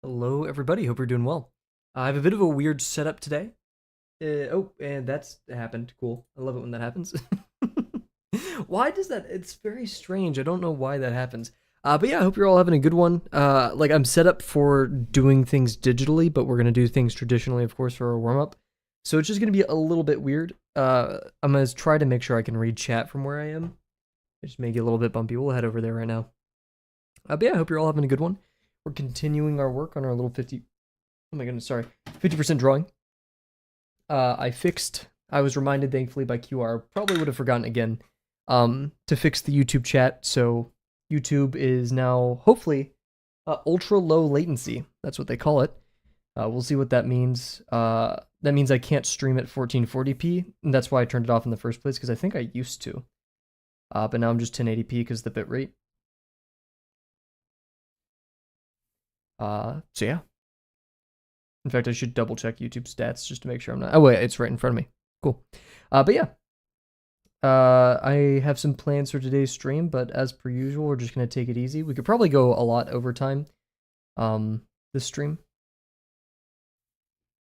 Hello, everybody. Hope you're doing well. I have a bit of a weird setup today. And that's happened. Cool. I love it when that happens. Why does that? It's very strange. I don't know why that happens. But yeah, I hope you're all having a good one. Like I'm set up for doing things digitally, but we're gonna do things traditionally, of course, for our warm up. So it's just gonna be a little bit weird. I'm gonna try to make sure I can read chat from where I am. It just may get a little bit bumpy. We'll head over there right now. But yeah, I hope you're all having a good one. We're continuing our work on our little 50. Oh my goodness, sorry. 50% drawing. I was reminded thankfully by QR, probably would have forgotten again, to fix the YouTube chat. So YouTube is now hopefully ultra low latency. That's what they call it. We'll see what that means. That means I can't stream at 1440p, and that's why I turned it off in the first place, because I think I used to. But now I'm just 1080p because of the bitrate. So yeah. In fact, I should double check YouTube stats just to make sure I'm not. Oh wait, it's right in front of me. Cool. But yeah, I have some plans for today's stream, but as per usual, we're just gonna take it easy. We could probably go a lot over time. This stream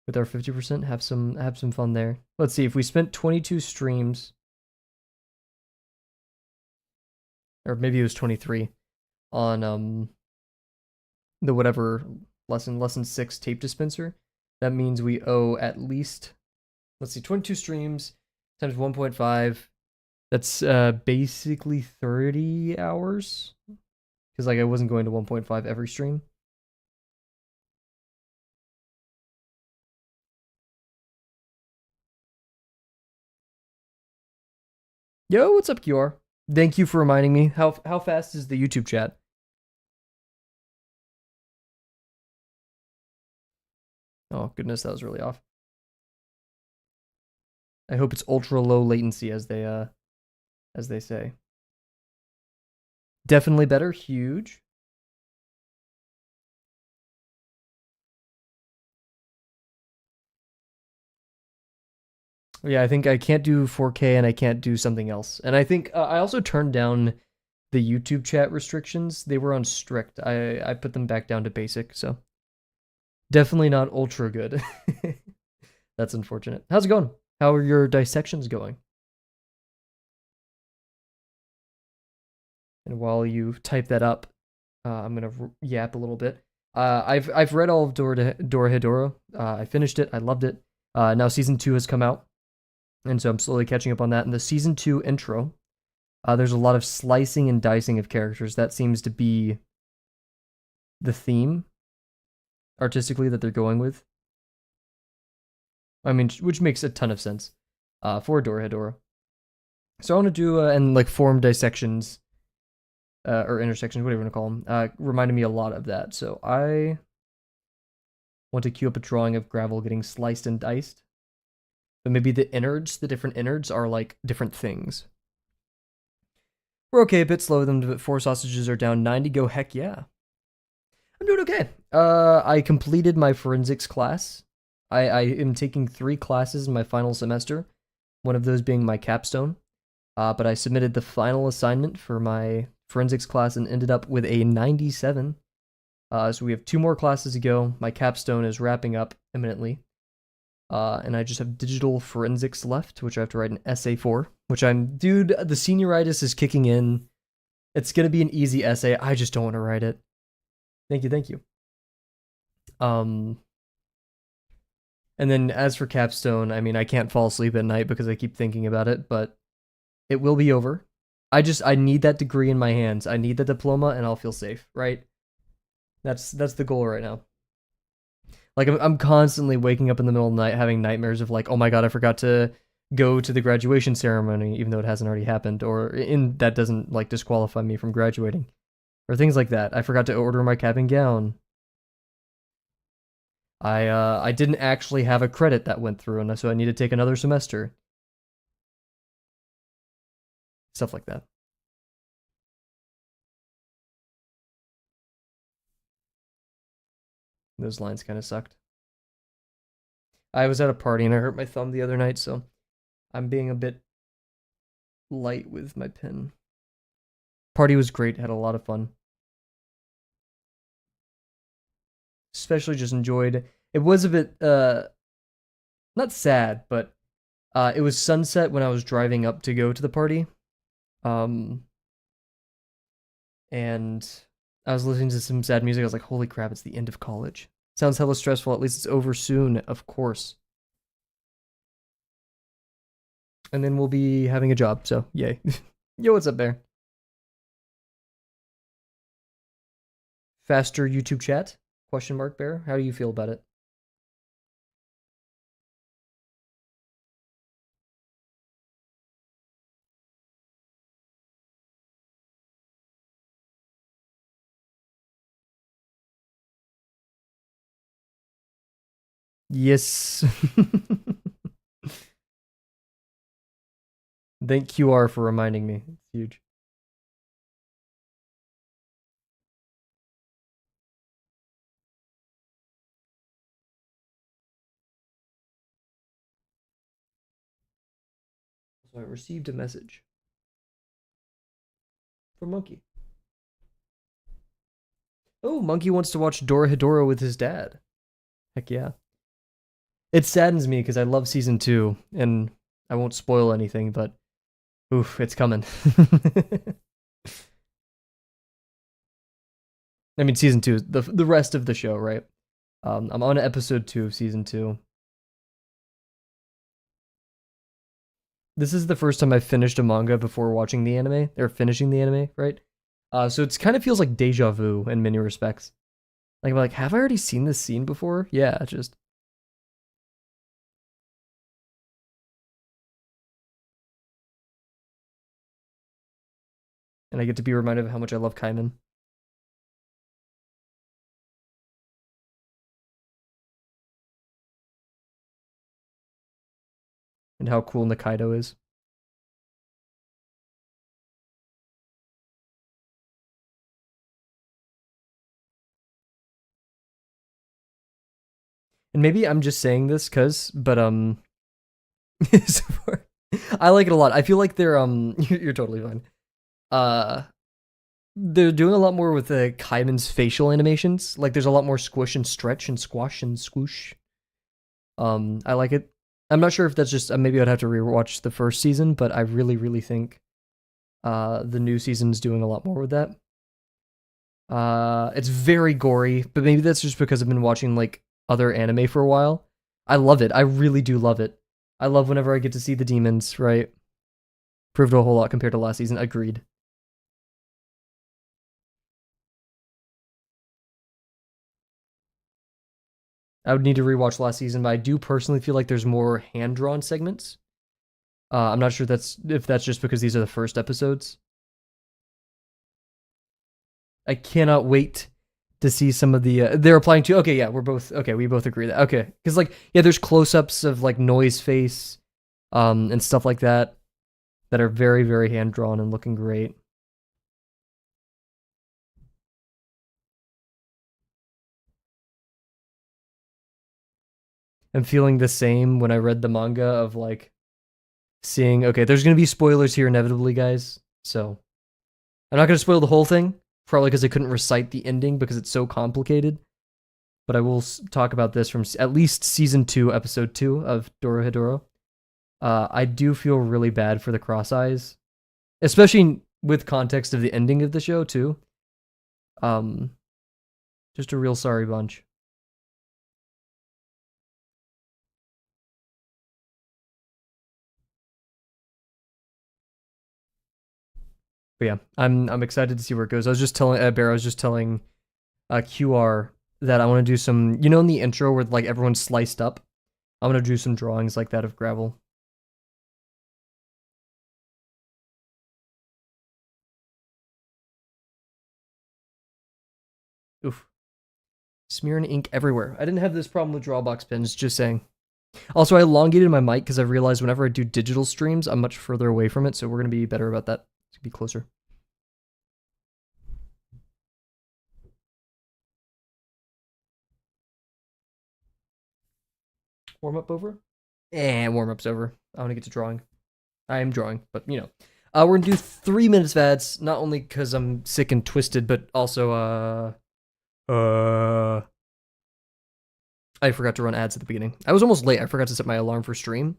with our 50%, have some fun there. Let's see if we spent 22 streams, or maybe it was 23 on the whatever lesson 6 tape dispenser. That means we owe at least, let's see, 22 streams times 1.5. That's basically 30 hours. Because like I wasn't going to 1.5 every stream. Yo, what's up, QR? Thank you for reminding me. How fast is the YouTube chat? Oh goodness, that was really off. I hope it's ultra low latency as they say. Definitely better, huge. Yeah, I think I can't do 4K and I can't do something else. And I think I also turned down the YouTube chat restrictions. They were on strict. I put them back down to basic, so definitely not ultra good. That's unfortunate. How's it going? How are your dissections going? And while you type that up, I'm gonna yap a little bit. I've read all of Dorohedoro. I finished it. I loved it. Now season 2 has come out, and so I'm slowly catching up on that. In the season 2 intro, there's a lot of slicing and dicing of characters. That seems to be the theme artistically that they're going with. I mean, which makes a ton of sense for Dorohedoro. So I want to do and like form dissections or intersections, whatever you want to call them, reminded me a lot of that. So I want to queue up a drawing of gravel getting sliced and diced. But maybe the different innards are like different things. We're okay, a bit slow with them, but 4 sausages are down 90. Go, heck yeah. I'm doing okay. I completed my forensics class. I am taking 3 classes in my final semester, one of those being my capstone. But I submitted the final assignment for my forensics class and ended up with a 97. So we have 2 more classes to go. My capstone is wrapping up imminently. And I just have digital forensics left, which I have to write an essay for, which dude, the senioritis is kicking in. It's going to be an easy essay. I just don't want to write it. Thank you, thank you. And then as for capstone, I mean, I can't fall asleep at night because I keep thinking about it, but it will be over. I need that degree in my hands. I need the diploma and I'll feel safe, right? That's the goal right now. Like I'm constantly waking up in the middle of the night having nightmares of like, oh my god, I forgot to go to the graduation ceremony even though it hasn't already happened, or that doesn't like disqualify me from graduating. Or things like that. I forgot to order my cap and gown. I didn't actually have a credit that went through, and so I need to take another semester. Stuff like that. Those lines kind of sucked. I was at a party and I hurt my thumb the other night, so I'm being a bit light with my pen. Party was great, had a lot of fun. especially just enjoyed. It was a bit not sad, but it was sunset when I was driving up to go to the party. Um, and I was listening to some sad music. I was like, holy crap, it's the end of college. Sounds hella stressful. At least it's over soon, of course. And then we'll be having a job, so yay. Yo, what's up, Bear? Faster YouTube chat? Question mark, Bear. How do you feel about it? Yes. Thank QR for reminding me. It's huge. So I received a message from Monkey. Oh, Monkey wants to watch Dora Hedora with his dad. Heck yeah. It saddens me because I love season 2, and I won't spoil anything, but oof, it's coming. I mean, season 2 is the rest of the show, right? I'm on episode 2 of season 2. This is the first time I've finished a manga before watching the anime, or finishing the anime, right? So it kind of feels like deja vu in many respects. Like, I'm like, have I already seen this scene before? Yeah, just. And I get to be reminded of how much I love Kaiman. And how cool Nikaido is. And maybe I'm just saying this but I like it a lot. I feel like they're you're totally fine. Uh they're doing a lot more with the Kaiman's facial animations. Like there's a lot more squish and stretch and squash and swoosh. I like it. I'm not sure if that's just maybe I'd have to rewatch the first season, but I really think the new season's doing a lot more with that. It's very gory, but maybe that's just because I've been watching like other anime for a while. I love it. I really do love it. I love whenever I get to see the demons, right? Proved a whole lot compared to last season. Agreed. I would need to rewatch last season, but I do personally feel like there's more hand-drawn segments. I'm not sure if that's just because these are the first episodes. I cannot wait to see some of the they're applying to. Okay, yeah, we both agree that. Okay, because like yeah, there's close-ups of like Noise face, and stuff like that are very hand drawn and looking great. I'm feeling the same when I read the manga of like seeing. Okay, there's gonna be spoilers here inevitably, guys. So I'm not gonna spoil the whole thing, probably because I couldn't recite the ending because it's so complicated. But I will talk about this from at least season 2, episode 2 of Dora Hedoro. I do feel really bad for the Cross Eyes, especially with context of the ending of the show too. Um, just a real sorry bunch. But yeah, I'm excited to see where it goes. I was just telling Bear, I was just telling QR that I want to do some, in the intro where like everyone's sliced up. I want to do some drawings like that of Gravel. Oof. Smearing ink everywhere. I didn't have this problem with Drawbox pens, just saying. Also, I elongated my mic because I realized whenever I do digital streams, I'm much further away from it, so we're going to be better about that. To be closer. Warm up over? Warm up's over. I want to get to drawing. I am drawing, but we're gonna do 3 minutes of ads. Not only because I'm sick and twisted, but also I forgot to run ads at the beginning. I was almost late. I forgot to set my alarm for stream.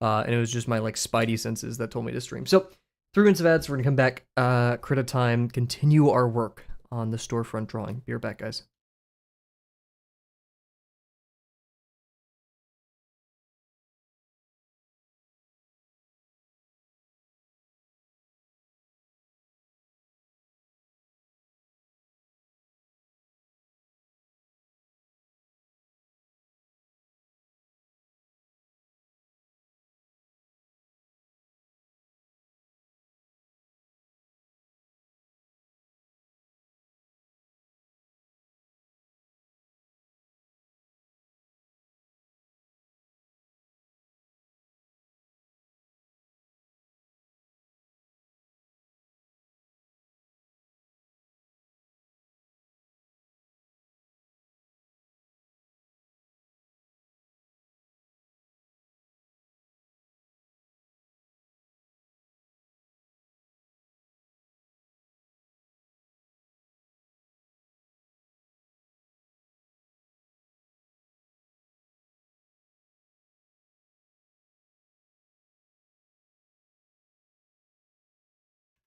And it was just my like spidey senses that told me to stream. So 3 minutes of ads. We're gonna come back, credit time, continue our work on the storefront drawing. Be right back, guys.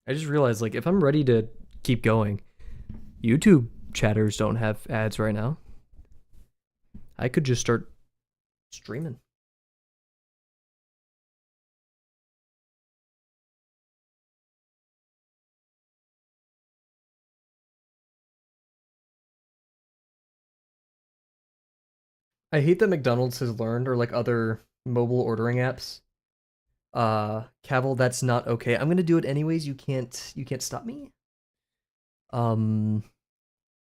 I just realized like if I'm ready to keep going, YouTube chatters don't have ads right now. I could just start streaming. I hate that McDonald's has learned, or like other mobile ordering apps. Kavel, that's not okay. I'm gonna do it anyways. You can't stop me. Um,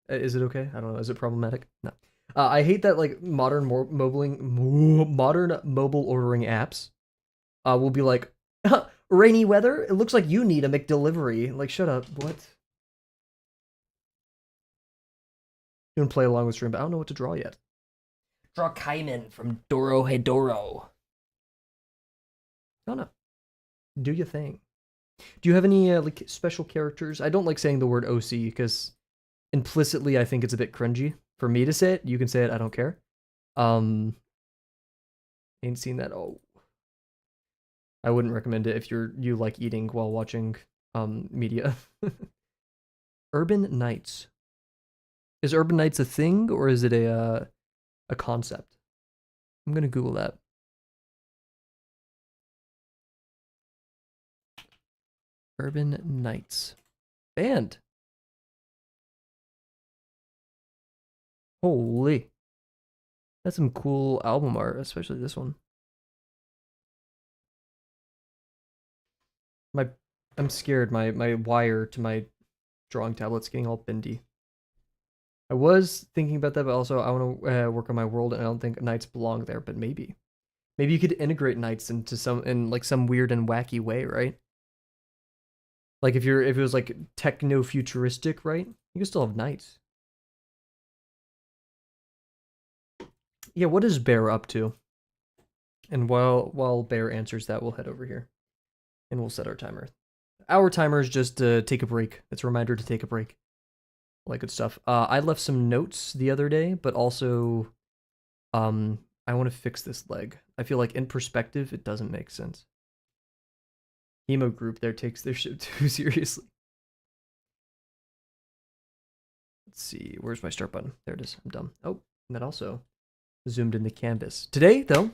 is it okay? I don't know. Is it problematic? No. I hate that like modern mobile ordering apps will be like rainy weather. It looks like you need a McDelivery. Like, shut up. What? You can play along with stream, but I don't know what to draw yet. Draw Kaiman from Doro Hedoro. No, no. Do your thing. Do you have any like special characters? I don't like saying the word OC because implicitly I think it's a bit cringy for me to say it. You can say it. I don't care. Um, ain't seen that. Oh, I wouldn't recommend it if you like eating while watching media. Urban Nights. Is Urban Nights a thing or is it a concept? I'm gonna Google that. Urban Nights band. Holy, that's some cool album art, especially this one. My, I'm scared. My wire to my drawing tablet's getting all bendy. I was thinking about that, but also I want to work on my world, and I don't think knights belong there. But maybe you could integrate knights into in like some weird and wacky way, right? Like if it was like techno futuristic, right? You can still have knights. Yeah, what is Bear up to? And while Bear answers that, we'll head over here and we'll set our timer. Our timer is just to take a break. It's a reminder to take a break. All that good stuff. I left some notes the other day, but also, I want to fix this leg. I feel like in perspective, it doesn't make sense. Emo group there takes their shit too seriously. Let's see, where's my start button? There it is. I'm done. Oh, and that also zoomed in the canvas. Today, though,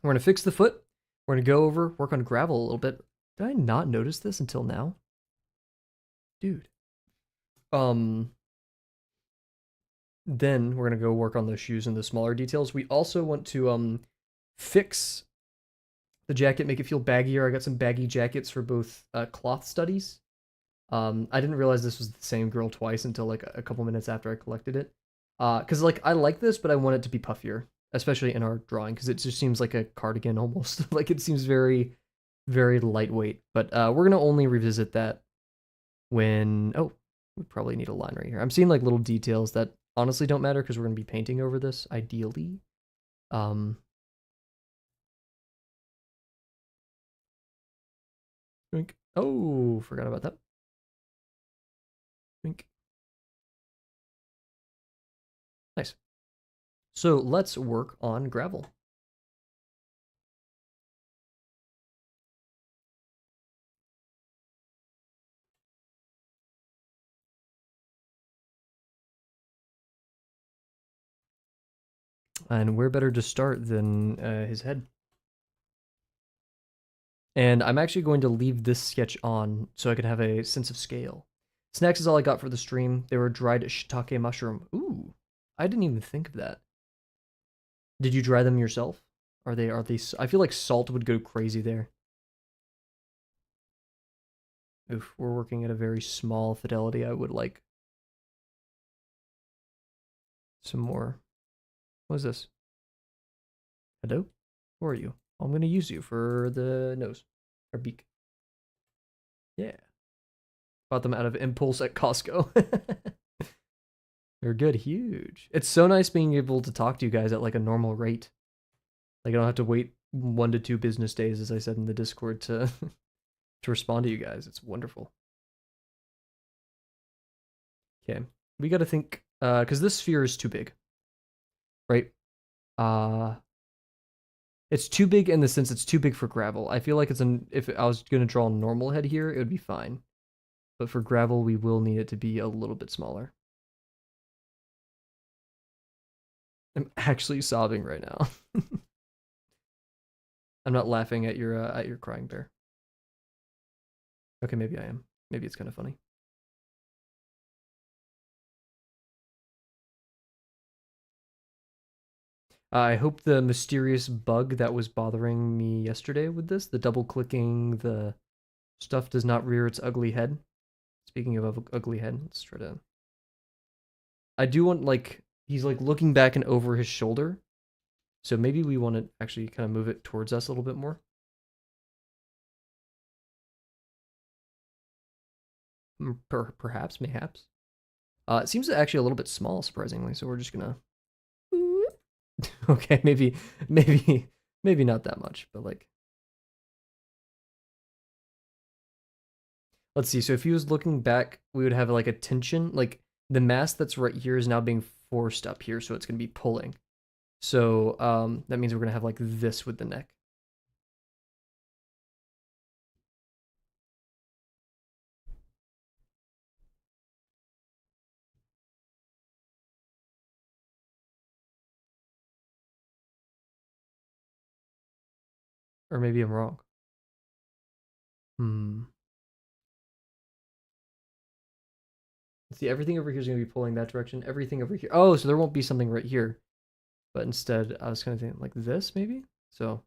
we're gonna fix the foot. We're gonna go over, work on gravel a little bit. Did I not notice this until now? Dude. Then we're gonna go work on the shoes and the smaller details. We also want to fix the jacket, make it feel baggier. I got some baggy jackets for both cloth studies. I didn't realize this was the same girl twice until like a couple minutes after I collected it. Cause like I like this, but I want it to be puffier, especially in our drawing, because it just seems like a cardigan almost. Like it seems very, very lightweight. But we're gonna only revisit that when we probably need a line right here. I'm seeing like little details that honestly don't matter because we're gonna be painting over this ideally. Oh, forgot about that. Nice. So let's work on gravel. And where better to start than his head? And I'm actually going to leave this sketch on so I can have a sense of scale. Snacks is all I got for the stream. They were dried shiitake mushroom. Ooh, I didn't even think of that. Did you dry them yourself? Are they, I feel like salt would go crazy there. Oof, we're working at a very small fidelity. I would like some more. What is this? Hello? Who are you? I'm going to use you for the nose. Or beak. Yeah. Bought them out of impulse at Costco. They're good, huge. It's so nice being able to talk to you guys at like a normal rate. Like I don't have to wait 1 to 2 business days, as I said in the Discord, to to respond to you guys. It's wonderful. Okay, we got to think, because this sphere is too big, right? Uh, it's too big in the sense it's too big for gravel. I feel like if I was gonna draw a normal head here, it would be fine. But for gravel, we will need it to be a little bit smaller. I'm actually sobbing right now. I'm not laughing at your crying bear. Okay, maybe I am. Maybe it's kind of funny. I hope the mysterious bug that was bothering me yesterday with this, the double clicking, the stuff does not rear its ugly head. Speaking of ugly head, let's try to. I do want, like, he's like looking back and over his shoulder. So maybe we want to actually kind of move it towards us a little bit more. Perhaps, mayhaps. It seems actually a little bit small, surprisingly. So we're just gonna. Okay, maybe not that much, but like. Let's see. So if he was looking back, we would have like a tension. Like the mass that's right here is now being forced up here, so it's gonna be pulling. So that means we're gonna have like this with the neck. Or maybe I'm wrong. Hmm. See, everything over here is gonna be pulling that direction. Everything over here. Oh, so there won't be something right here. But instead, I was kind of thinking like this, maybe? So.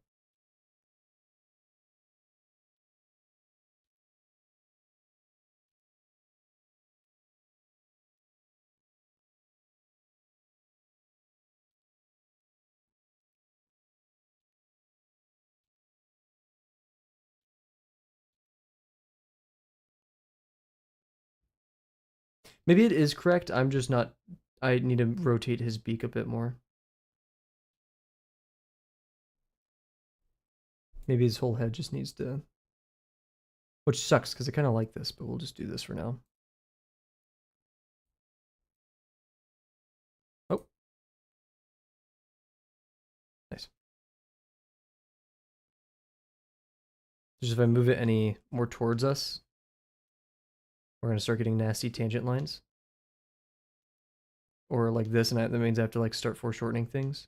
Maybe it is correct. I'm just not. I need to rotate his beak a bit more. Maybe his whole head just needs to. Which sucks because I kind of like this, but we'll just do this for now. Oh. Nice. Just if I move it any more towards us, we're going to start getting nasty tangent lines. Or like this, and that means I have to like start foreshortening things.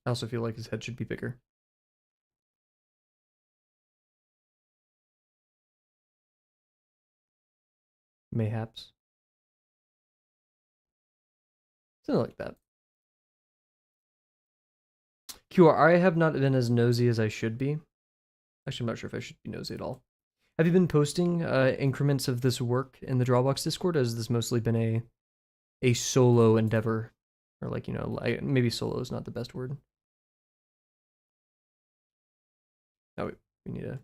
I also feel like his head should be bigger. Mayhaps. Something like that. QR, I have not been as nosy as I should be. Actually, I'm not sure if I should be nosy at all. Have you been posting increments of this work in the Drawbox Discord? Or has this mostly been a solo endeavor? Or like, maybe solo is not the best word. Oh, We need to.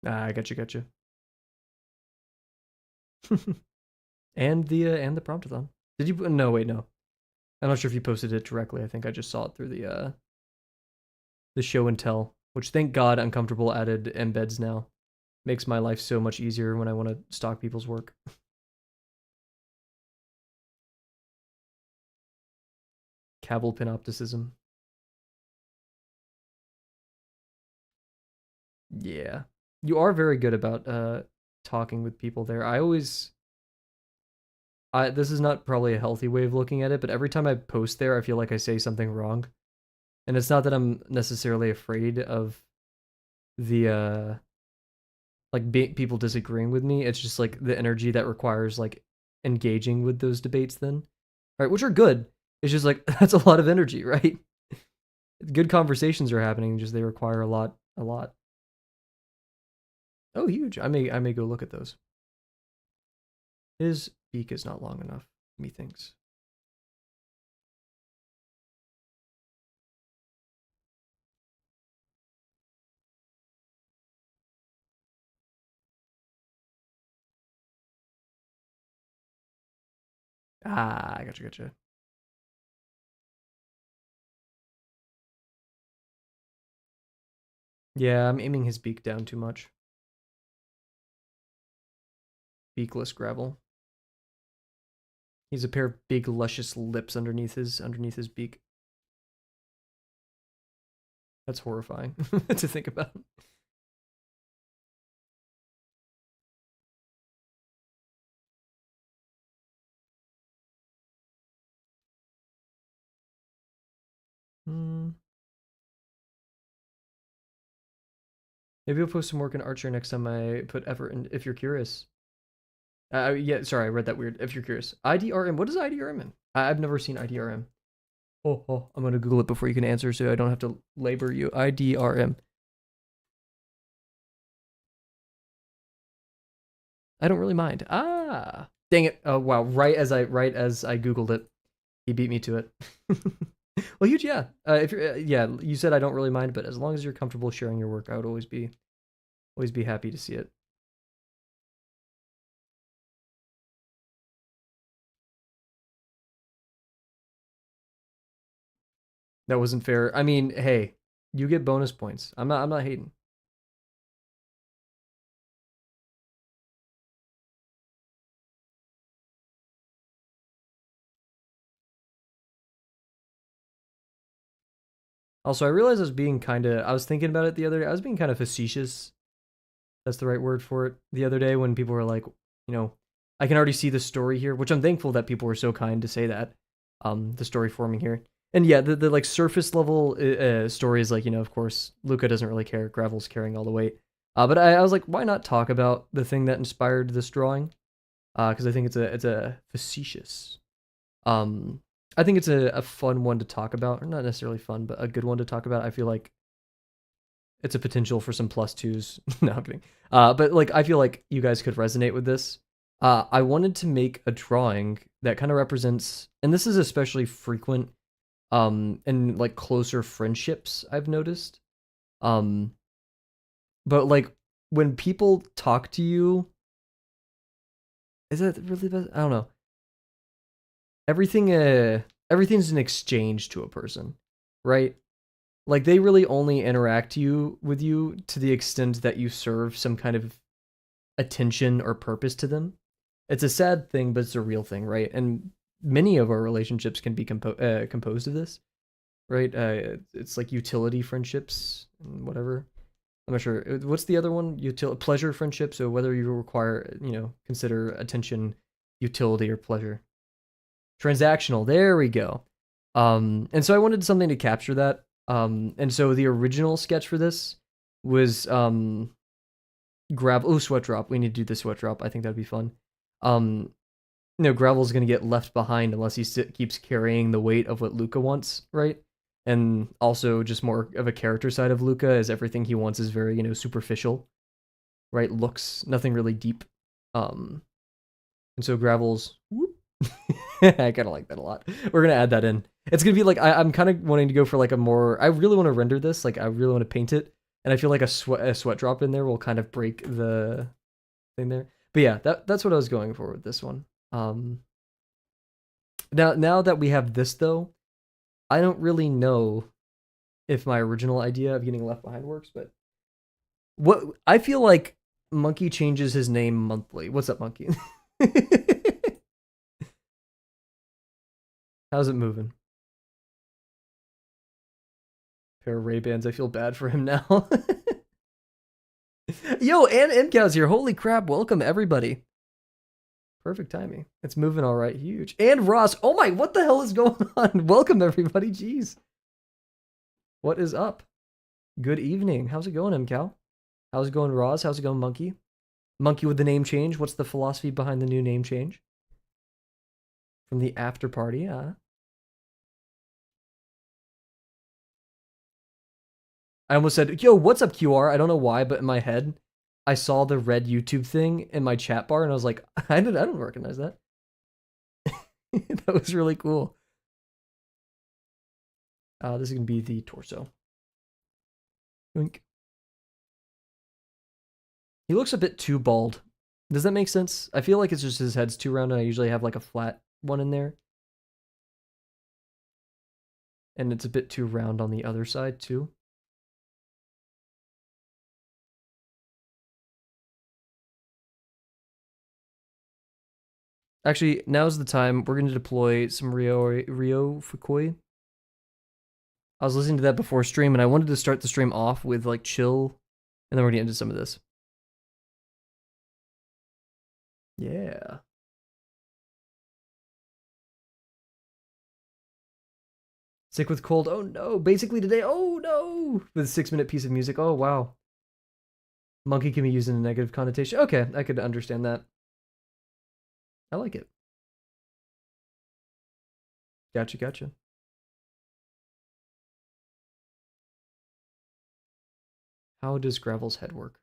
Ah, I got you. And the promptathon. Did you? No, wait, no. I'm not sure if you posted it directly. I think I just saw it through the show and tell. Which thank God Uncomfortable added embeds now. Makes my life so much easier when I want to stalk people's work. Kavel panopticism. Yeah. You are very good about talking with people there. This is not probably a healthy way of looking at it, but every time I post there, I feel like I say something wrong. And it's not that I'm necessarily afraid of the people disagreeing with me. It's just like the energy that requires like engaging with those debates then. Right, which are good. It's just like that's a lot of energy, right? Good conversations are happening, just they require a lot. Oh, huge. I may go look at those. His beak is not long enough, methinks. Ah, I gotcha. Yeah, I'm aiming his beak down too much. Beakless gravel. He's a pair of big, luscious lips underneath his beak. That's horrifying to think about. Hmm. Maybe I'll post some work in Archer next time I put effort in. If you're curious. Yeah, sorry, I read that weird. If you're curious, IDRM. What is IDRM in? I've never seen IDRM. Oh, I'm gonna Google it before you can answer, so I don't have to labor you. IDRM. I don't really mind. Ah, dang it! Oh wow! Right as I Googled it, he beat me to it. Well, huge, yeah. If you're, yeah, you said I don't really mind, but as long as you're comfortable sharing your work, I would always be happy to see it. That wasn't fair. I mean, hey, you get bonus points. I'm not hating. Also, I realized I was thinking about it the other day. I was being kind of facetious. That's the right word for it. The other day when people were like, I can already see the story here, which I'm thankful that people were so kind to say that. The story forming here. And yeah, the like surface level story is like, of course, Luca doesn't really care. Gravel's carrying all the weight. But I was like, why not talk about the thing that inspired this drawing? Because I think it's a facetious. Um, I think it's a fun one to talk about, or not necessarily fun, but a good one to talk about. I feel like it's a potential for some plus twos. No, I'm kidding. But like I feel like you guys could resonate with this. I wanted to make a drawing that kind of represents, and this is especially frequent in like closer friendships, I've noticed. Um, but like when people talk to you, is that really the, I don't know. Everything's an exchange to a person, right? Like they really only interact with you to the extent that you serve some kind of attention or purpose to them. It's a sad thing, but it's a real thing, right? And many of our relationships can be composed of this, right? It's like utility friendships and whatever. I'm not sure. What's the other one? Pleasure friendships. So whether you require, consider attention, utility, or pleasure. Transactional. There we go. And so I wanted something to capture that. And so the original sketch for this was grab sweat drop. We need to do the sweat drop. I think that'd be fun. Gravel's gonna get left behind unless he keeps carrying the weight of what Luca wants, right? And also just more of a character side of Luca is everything he wants is very, superficial, right? Looks, nothing really deep. And so Gravel's whoop. I kind of like that a lot. We're gonna add that in. It's gonna be like I'm kind of wanting to go for like a more. I really want to render this. Like I really want to paint it, and I feel like a sweat drop in there will kind of break the thing there. But yeah, that's what I was going for with this one. Now that we have this though, I don't really know if my original idea of getting left behind works, but what I feel like Monkey changes his name monthly. What's up, Monkey? How's it moving? Pair of Ray-Bans. I feel bad for him now. Yo, and MCow's here. Holy crap. Welcome, everybody. Perfect timing. It's moving all right. Huge. And Ross. Oh my, what the hell is going on? Welcome, everybody. Jeez. What is up? Good evening. How's it going, MCow? How's it going, Ross? How's it going, Monkey? Monkey with the name change. What's the philosophy behind the new name change? From the after party, I almost said, yo, what's up, QR? I don't know why, but in my head, I saw the red YouTube thing in my chat bar, and I was like, I don't recognize that. That was really cool. This is going to be the torso. Yoink. He looks a bit too bald. Does that make sense? I feel like it's just his head's too round, and I usually have like a flat one in there. And it's a bit too round on the other side, too. Actually, now's the time. We're going to deploy some Rio Fukui. I was listening to that before stream, and I wanted to start the stream off with like chill, and then we're going to get into some of this. Yeah. Sick with cold. Oh no. Basically today. Oh no. With a 6-minute piece of music. Oh wow. Monkey can be used in a negative connotation. Okay, I could understand that. I like it. Gotcha. How does Gravel's head work?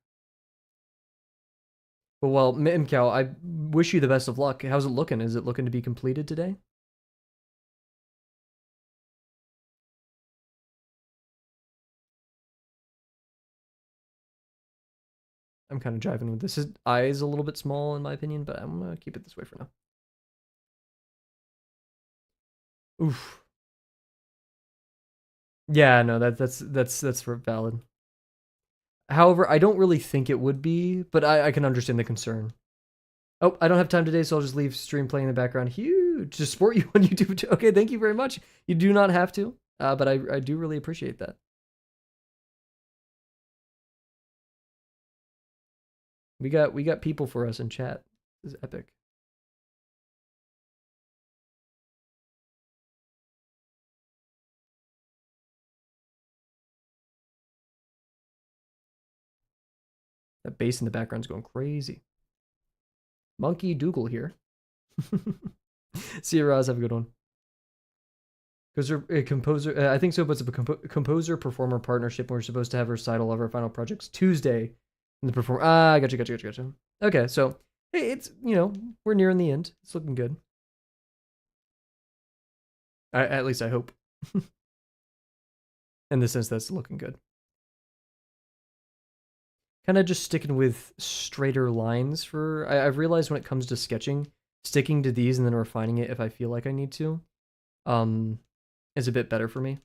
Well, Mimcow, I wish you the best of luck. How's it looking? Is it looking to be completed today? I'm kind of jiving with this. His eye is a little bit small in my opinion, but I'm gonna keep it this way for now. Oof. Yeah, no, that's valid. However, I don't really think it would be, but I can understand the concern. Oh, I don't have time today, so I'll just leave stream playing in the background. Huge. Just support you on YouTube. Okay, thank you very much. You do not have to, but I do really appreciate that. We got people for us in chat. This is epic. That bass in the background's going crazy. Monkey Dougal here. See you, Roz. Have a good one. Composer, I think so, but it's a composer-performer partnership. We're supposed to have recital of our final projects Tuesday. In the perform. Gotcha. Okay, so hey, it's we're nearing the end. It's looking good. At least I hope. In the sense that's looking good. Kind of just sticking with straighter lines for. I've realized when it comes to sketching, sticking to these and then refining it if I feel like I need to, is a bit better for me. I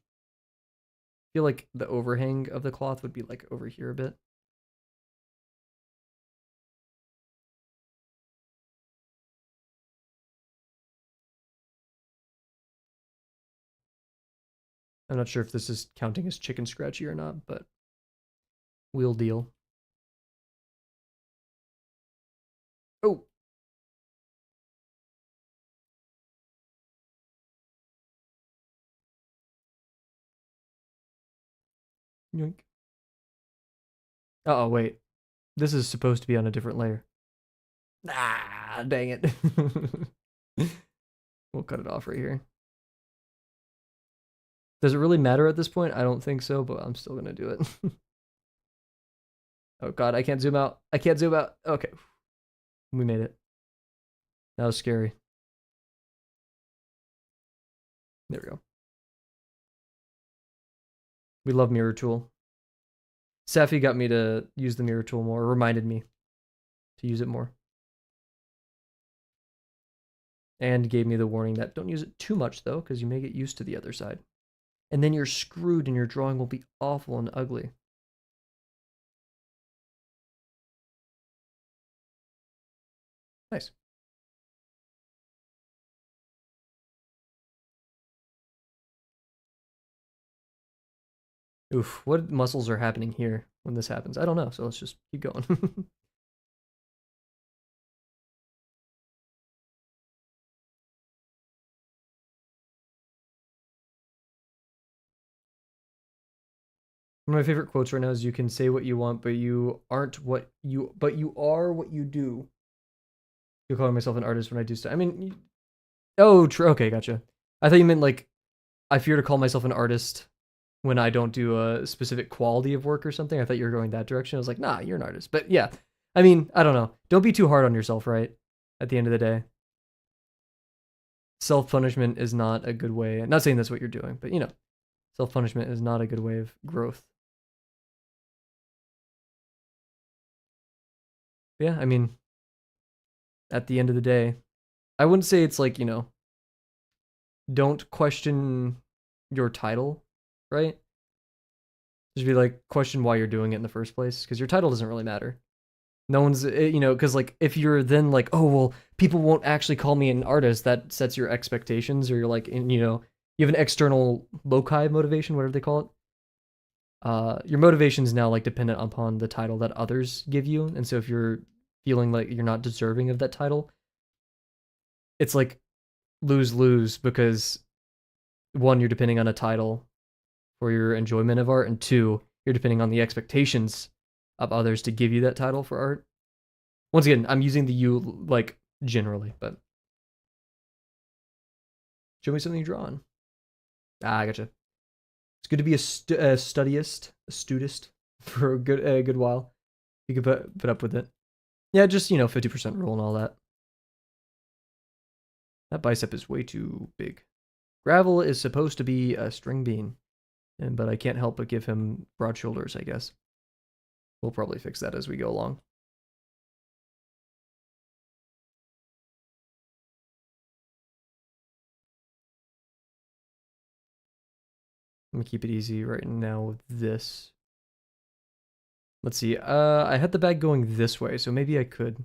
feel like the overhang of the cloth would be like over here a bit. I'm not sure if this is counting as chicken scratchy or not, but we'll deal. Oh. Yoink. Uh-oh, wait. This is supposed to be on a different layer. Ah. Ah, dang it. We'll cut it off right here. Does it really matter at this point? I don't think so, but I'm still gonna do it. Oh god, I can't zoom out. I can't zoom out. Okay. We made it. That was scary. There we go. We love mirror tool. Safi got me to use the mirror tool more, reminded me to use it more. And gave me the warning that don't use it too much though, because you may get used to the other side. And then you're screwed and your drawing will be awful and ugly. Nice. Oof, what muscles are happening here when this happens? I don't know, so let's just keep going. One of my favorite quotes right now is you can say what you want, but you aren't what you but you are what you do. You're calling myself an artist when I do stuff. I mean, oh, true. Okay, gotcha. I thought you meant like I fear to call myself an artist when I don't do a specific quality of work or something. I thought you were going that direction. I was like, nah, you're an artist. But yeah, I mean, I don't know. Don't be too hard on yourself, right? At the end of the day, self punishment is not a good way. I'm not saying that's what you're doing, but you know, self punishment is not a good way of growth. Yeah, I mean, at the end of the day, I wouldn't say it's like, you know, don't question your title, right? Just be like, question why you're doing it in the first place, because your title doesn't really matter. No one's, you know, because like if you're then like, oh, well, people won't actually call me an artist, that sets your expectations, or you're like, you know, you have an external loci motivation, whatever they call it. Your motivation is now like dependent upon the title that others give you. And so if you're feeling like you're not deserving of that title, it's like lose lose because one, you're depending on a title for your enjoyment of art, and two, you're depending on the expectations of others to give you that title for art. Once again, I'm using the you like generally, but show me something you draw on. Ah, I gotcha. It's good to be a studiist, a studist for a good while. You can put up with it. Yeah, just you know, 50% rule and all that. That bicep is way too big. Gravel is supposed to be a string bean, but I can't help but give him broad shoulders, I guess. We'll probably fix that as we go along. I'm gonna keep it easy right now with this. Let's see. I had the bag going this way, so maybe I could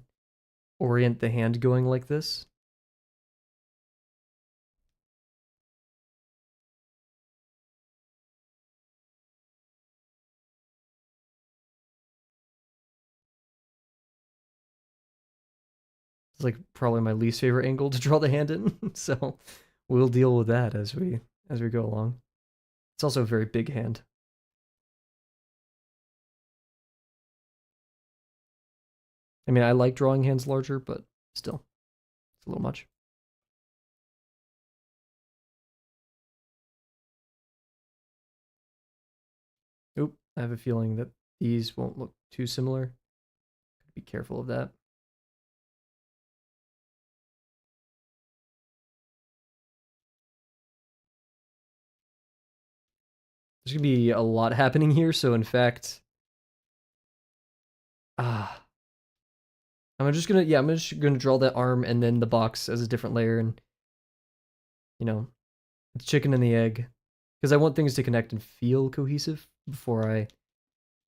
orient the hand going like this. It's like probably my least favorite angle to draw the hand in, so we'll deal with that as we go along. It's also a very big hand. I mean, I like drawing hands larger, but still, it's a little much. Oop, I have a feeling that these won't look too similar. Be careful of that. There's gonna be a lot happening here, so in fact, I'm just gonna draw that arm and then the box as a different layer, and you know, it's chicken and the egg, because I want things to connect and feel cohesive before I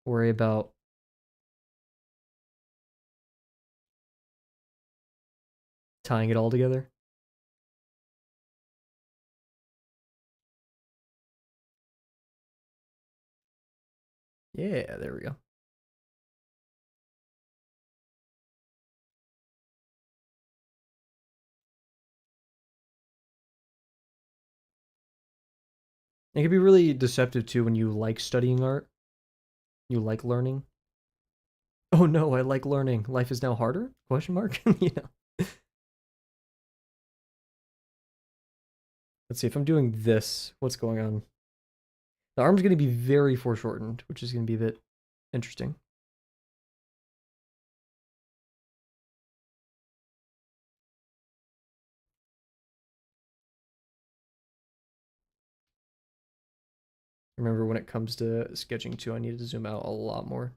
worry about tying it all together. Yeah, there we go. It can be really deceptive too when you like studying art. You like learning. Oh no, I like learning. Life is now harder? Question mark. You know. Let's see if I'm doing this. What's going on? The arm's going to be very foreshortened, which is going to be a bit interesting. Remember, when it comes to sketching too, I needed to zoom out a lot more.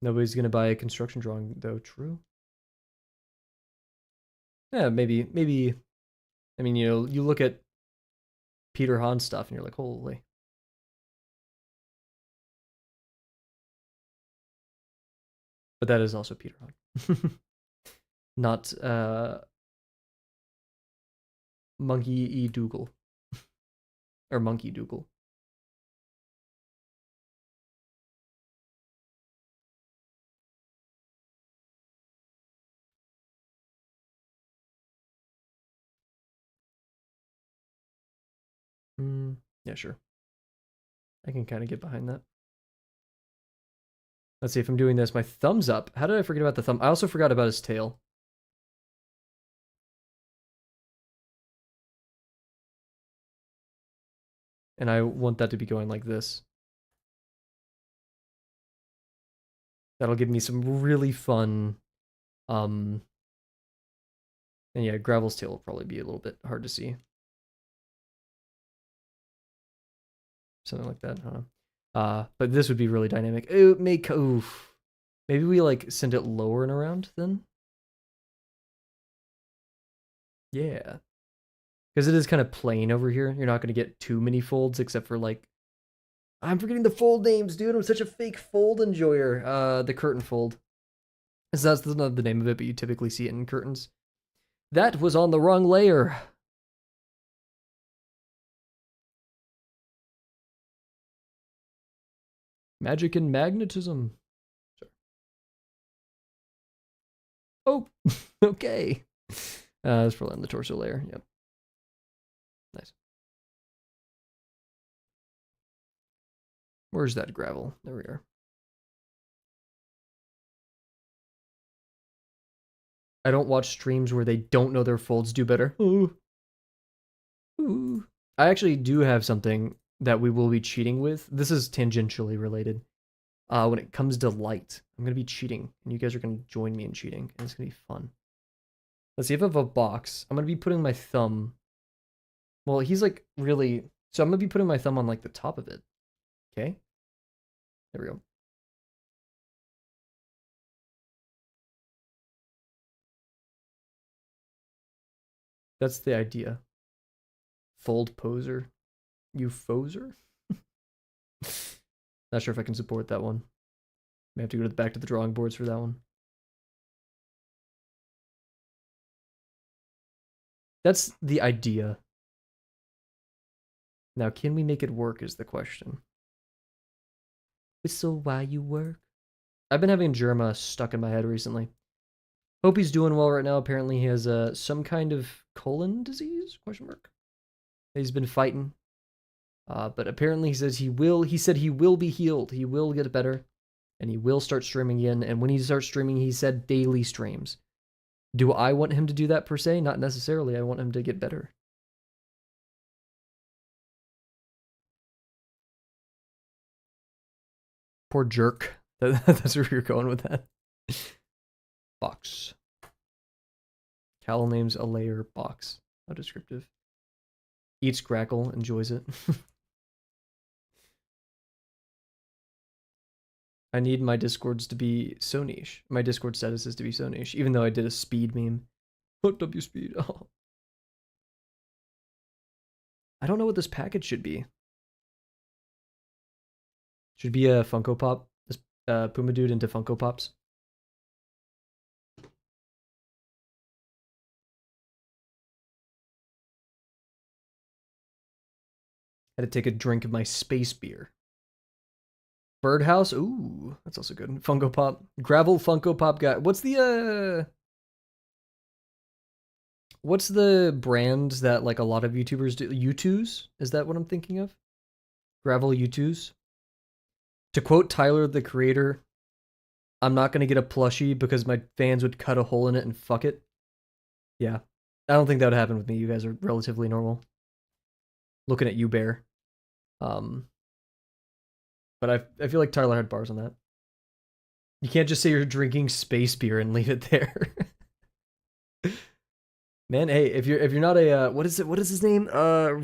Nobody's going to buy a construction drawing, though. True. Yeah, maybe. I mean, you look at Peter Hahn stuff and you're like, holy. But that is also Peter Hahn. Not Monkey E. Dougal. Or Monkey Dougal. Yeah, sure. I can kind of get behind that. Let's see if I'm doing this. My thumb's up. How did I forget about the thumb? I also forgot about his tail. And I want that to be going like this. That'll give me some really fun, and yeah, Gravel's tail will probably be a little bit hard to see. Something like that, I don't know. But this would be really dynamic. It would make, oof. Maybe we like send it lower and around then? Yeah. Because it is kind of plain over here. You're not going to get too many folds except for like, I'm forgetting the fold names, dude. I'm such a fake fold enjoyer. The curtain fold. So that's not the name of it, but you typically see it in curtains. That was on the wrong layer. Magic and magnetism. Sure. Oh, okay. That's probably on the torso layer. Yep. Nice. Where's that gravel? There we are. I don't watch streams where they don't know their folds do better. Ooh. Ooh. I actually do have something that we will be cheating with. This is tangentially related. When it comes to light, I'm going to be cheating, and you guys are going to join me in cheating, and it's going to be fun. Let's see if I have a box. I'm going to be putting my thumb. Well, he's like really. So I'm going to be putting my thumb on like the top of it. Okay. There we go. That's the idea. Fold poser. You foser? Not sure if I can support that one. May have to go back to the drawing boards for that one. That's the idea. Now, can we make it work is the question. Whistle while you work. I've been having Germa stuck in my head recently. Hope he's doing well right now. Apparently he has some kind of colon disease, question mark. He's been fighting. But apparently he says he said he will be healed. He will get better. And he will start streaming again. And when he starts streaming, he said daily streams. Do I want him to do that per se? Not necessarily. I want him to get better. Poor jerk. That's where you're going with that. Box. Cal names a layer box. How descriptive. Eats grackle, enjoys it. I need my Discords to be so niche. My Discord status is to be so niche, even though I did a speed meme. What W speed? Oh. I don't know what this package should be. Should be a Funko Pop. This Puma dude into Funko Pops. Had to take a drink of my space beer. Birdhouse, ooh, that's also good. Funko Pop, Gravel Funko Pop guy. What's the brands that like a lot of YouTubers do? U2s? Is that what I'm thinking of? Gravel U2s. To quote Tyler, the creator, I'm not gonna get a plushie because my fans would cut a hole in it and fuck it. Yeah. I don't think that would happen with me. You guys are relatively normal. Looking at you, Bear. Um, but I feel like Tyler had bars on that. You can't just say you're drinking space beer and leave it there. Man, hey, if you're not a what is his name? Pilot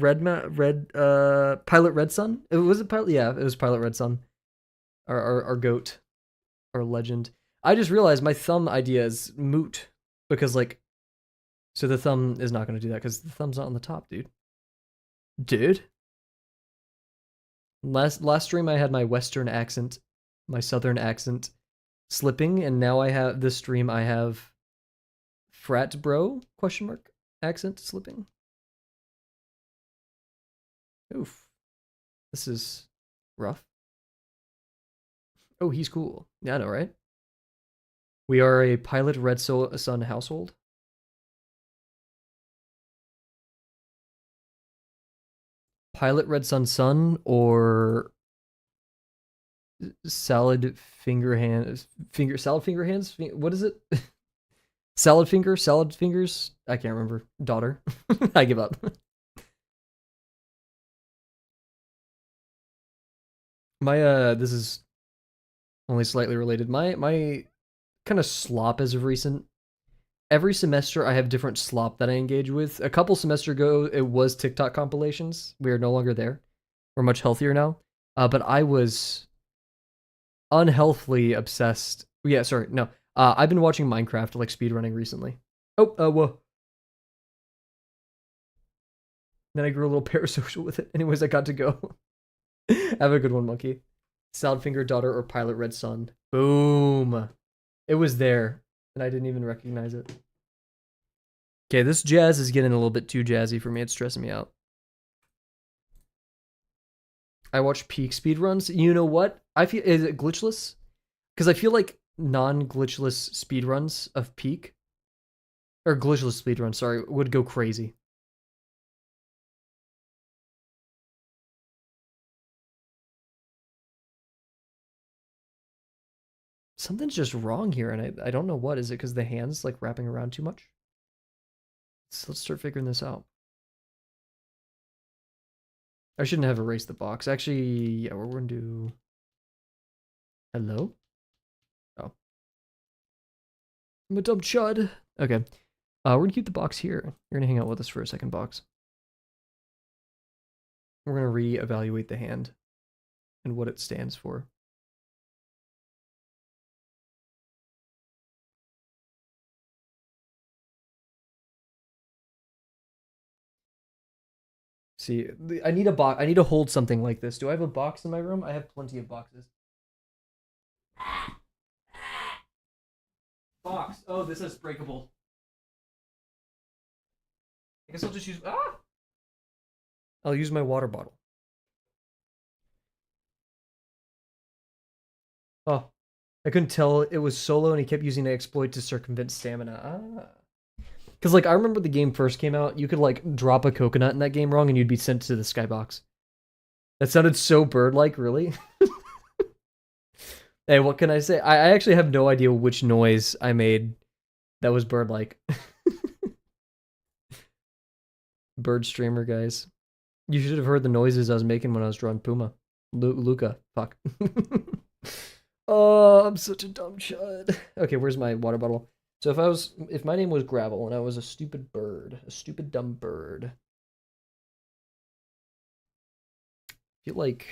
Red Sun? Was it Pilot? Yeah, it was Pilot Red Sun. Our goat, our legend. I just realized my thumb idea is moot because like, so the thumb is not going to do that because the thumb's not on the top, dude. Dude. Last stream I had my Western accent, my Southern accent slipping, and now I have this stream I have frat bro question mark accent slipping. Oof, this is rough. Oh, he's cool. Yeah, I know, right? We are a Pilot Red Sun household. Pilot Red Sun or salad finger hands. What is it? Salad fingers. I can't remember. Daughter. I give up. My this is only slightly related. My kind of slop as of recent. Every semester I have different slop that I engage with. A couple semester ago it was TikTok compilations. We are no longer there. We're much healthier now. But I was unhealthily obsessed. Yeah, sorry, no. I've been watching Minecraft like speedrunning recently. Oh, whoa. Then I grew a little parasocial with it. Anyways, I got to go. Have a good one, monkey. Salad daughter or Pilot Red Sun. Boom. It was there, and I didn't even recognize it. Okay, this jazz is getting a little bit too jazzy for me. It's stressing me out. I watch peak speedruns. You know what? I feel is it glitchless? Because I feel like non-glitchless speedruns of peak or glitchless speedruns, sorry, would go crazy. Something's just wrong here, and I don't know what. Is it because the hand's like wrapping around too much? So let's start figuring this out. I shouldn't have erased the box. Actually, yeah, we're going to do... Hello? Oh. I'm a dumb chud. Okay. We're going to keep the box here. You're going to hang out with us for a second, box. We're going to re-evaluate the hand and what it stands for. See, I need a box. I need to hold something like this. Do I have a box in my room? I have plenty of boxes. Box. Oh, this is breakable. I guess I'll just use... Ah! I'll use my water bottle. Oh, I couldn't tell it was solo and he kept using the exploit to circumvent stamina. Ah. Because, like, I remember the game first came out, you could, like, drop a coconut in that game wrong and you'd be sent to the skybox. That sounded so bird-like, really? Hey, what can I say? I actually have no idea which noise I made that was bird-like. Bird streamer, guys. You should have heard the noises I was making when I was drawing Puma. Luca. Fuck. Oh, I'm such a dumb chud. Okay, where's my water bottle? So if my name was Gravel and I was a stupid bird, a stupid dumb bird, I feel like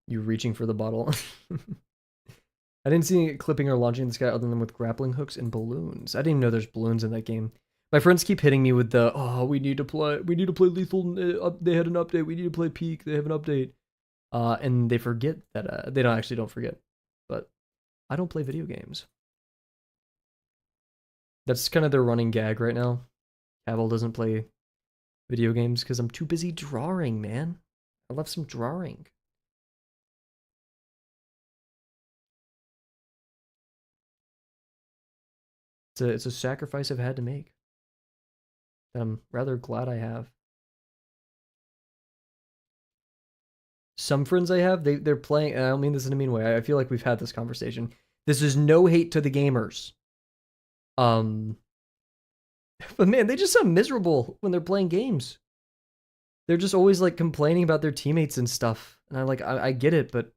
you're reaching for the bottle. I didn't see it clipping or launching this guy other than with grappling hooks and balloons. I didn't even know there's balloons in that game. My friends keep hitting me with the, oh, we need to play Lethal, they had an update, we need to play Peak, they have an update. And they forget that, they don't forget. But I don't play video games. That's kind of their running gag right now. Kavel doesn't play video games because I'm too busy drawing, man. I love some drawing. It's a sacrifice I've had to make. That I'm rather glad I have. Some friends I have, they're playing, and I don't mean this in a mean way. I feel like we've had this conversation. This is no hate to the gamers. But man, they just sound miserable when they're playing games. They're just always like complaining about their teammates and stuff. And I get it, but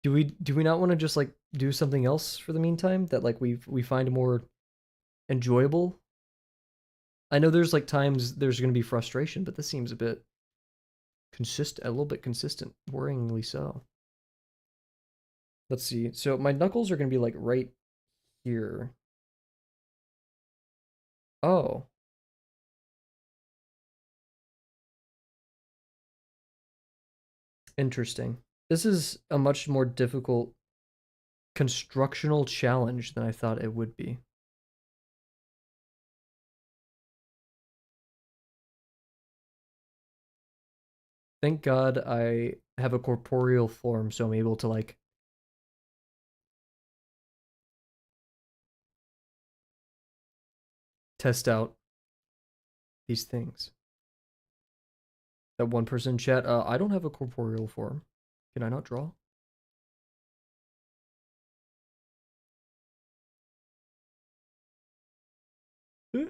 do we not want to just like do something else for the meantime that like we find more enjoyable? I know there's like times there's going to be frustration, but this seems a bit consistent, a little bit consistent, worryingly so. Let's see. So my knuckles are going to be like right here. Oh, interesting. This is a much more difficult constructional challenge than I thought it would be. Thank God I have a corporeal form, so I'm able to like test out these things. That one person in chat, I don't have a corporeal form. Can I not draw? Okay,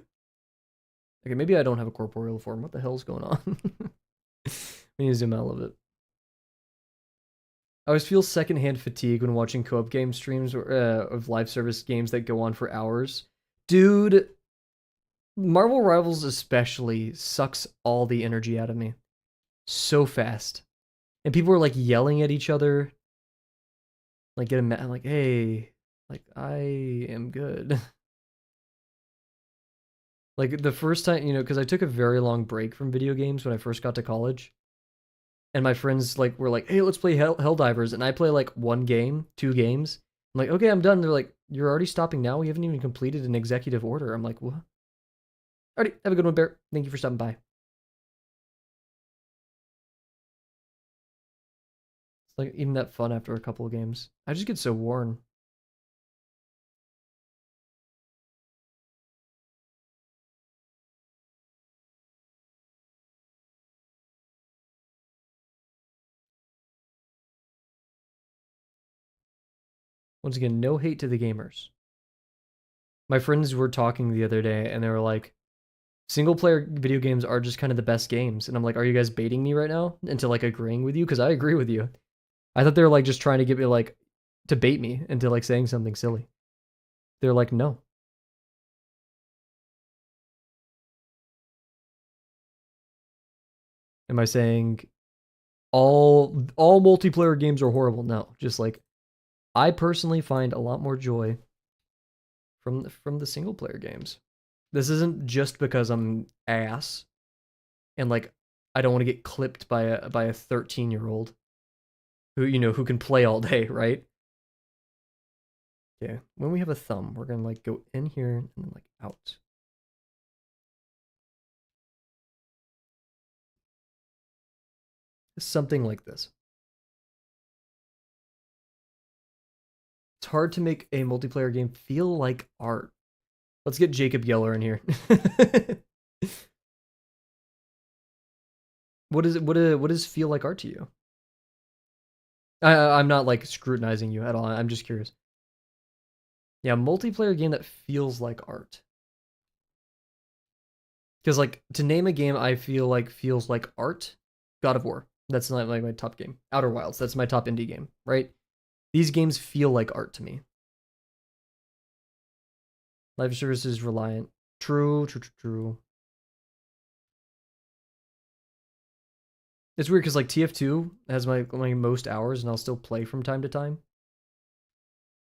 maybe I don't have a corporeal form. What the hell's going on? We need to zoom out a little bit. I always feel secondhand fatigue when watching co-op game streams of live service games that go on for hours. Dude, Marvel Rivals especially sucks all the energy out of me so fast. And people are like yelling at each other, like getting mad, like, hey, like I am good. Like the first time, because I took a very long break from video games when I first got to college. And my friends like were like, "Hey, let's play Helldivers," and I play like one game, two games. I'm like, "Okay, I'm done." They're like, "You're already stopping now? We haven't even completed an executive order." I'm like, "What?" Alrighty, have a good one, Bear. Thank you for stopping by. It's like even that fun after a couple of games. I just get so worn. Once again, no hate to the gamers. My friends were talking the other day, and they were like, "Single player video games are just kind of the best games." And I'm like, "Are you guys baiting me right now into like agreeing with you?" Because I agree with you. I thought they were like just trying to get me like to bait me into like saying something silly. They're like, "No." Am I saying all multiplayer games are horrible? No, just like I personally find a lot more joy from the single player games. This isn't just because I'm ass and like I don't want to get clipped by a 13-year-old who who can play all day, right? Yeah. When we have a thumb, we're gonna like go in here and then like out. Something like this. It's hard to make a multiplayer game feel like art. Let's get Jacob Geller in here. What is it? What does feel like art to you? I'm not like scrutinizing you at all. I'm just curious. Yeah, multiplayer game that feels like art. Because like to name a game I feel like feels like art, God of War. That's not like my top game. Outer Wilds. That's my top indie game. Right? These games feel like art to me. Live services reliant. True. True. True. True. It's weird because like TF2 has my most hours, and I'll still play from time to time.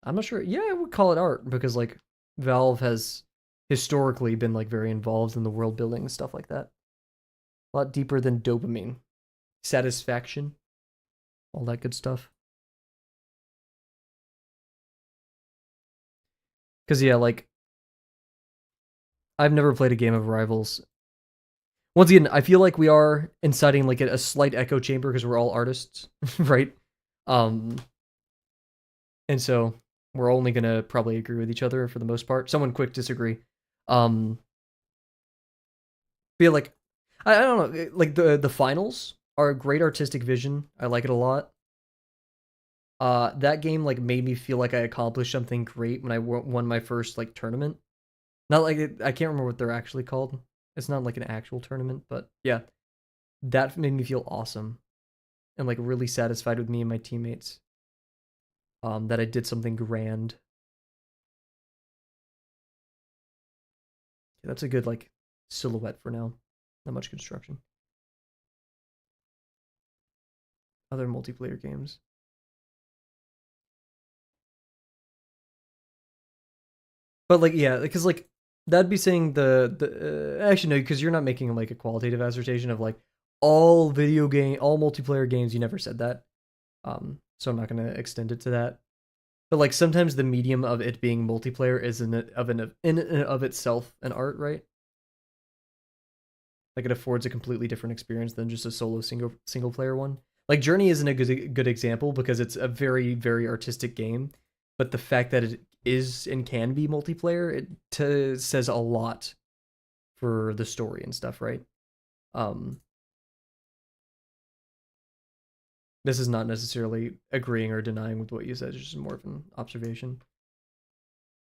I'm not sure. Yeah, I would call it art because like Valve has historically been like very involved in the world building and stuff like that. A lot deeper than dopamine, satisfaction, all that good stuff. Because yeah, like I've never played a game of Rivals. Once again, I feel like we are inciting like a slight echo chamber because we're all artists, right? Um, and so we're only gonna probably agree with each other for the most part. Someone quick disagree. Um, feel like I don't know, like the finals are a great artistic vision. I like it a lot. That game like made me feel like I accomplished something great when I won my first like tournament. Not like it, I can't remember what they're actually called. It's not like an actual tournament, but yeah, that made me feel awesome and like really satisfied with me and my teammates. That I did something grand. Yeah, that's a good like silhouette for now. Not much construction. Other multiplayer games. But like yeah, because like that'd be saying the actually no, because you're not making like a qualitative assertion of like all multiplayer games. You never said that. So I'm not gonna extend it to that. But like sometimes the medium of it being multiplayer is in and of itself an art, right? Like it affords a completely different experience than just a solo single player one. Like Journey isn't a good example because it's a very artistic game, but the fact that it is and can be multiplayer says a lot for the story and stuff, right? Um, this is not necessarily agreeing or denying with what you said. It's just more of an observation.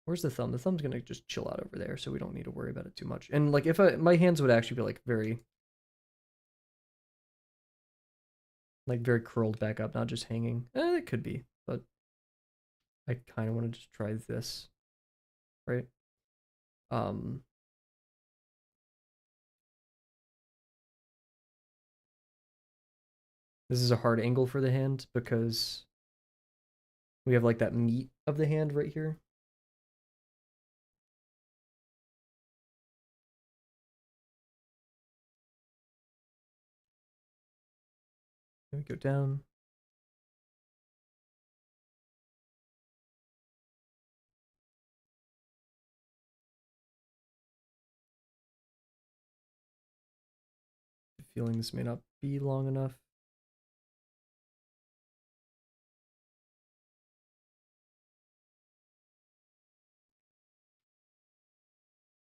Where's the thumb? The thumb's gonna just chill out over there, so we don't need to worry about it too much. And like if my hands would actually be very curled back up, not just hanging. It could be, but I kind of want to just try this, right? Um, this is a hard angle for the hand because we have like that meat of the hand right here. Let me go down. Feeling this may not be long enough.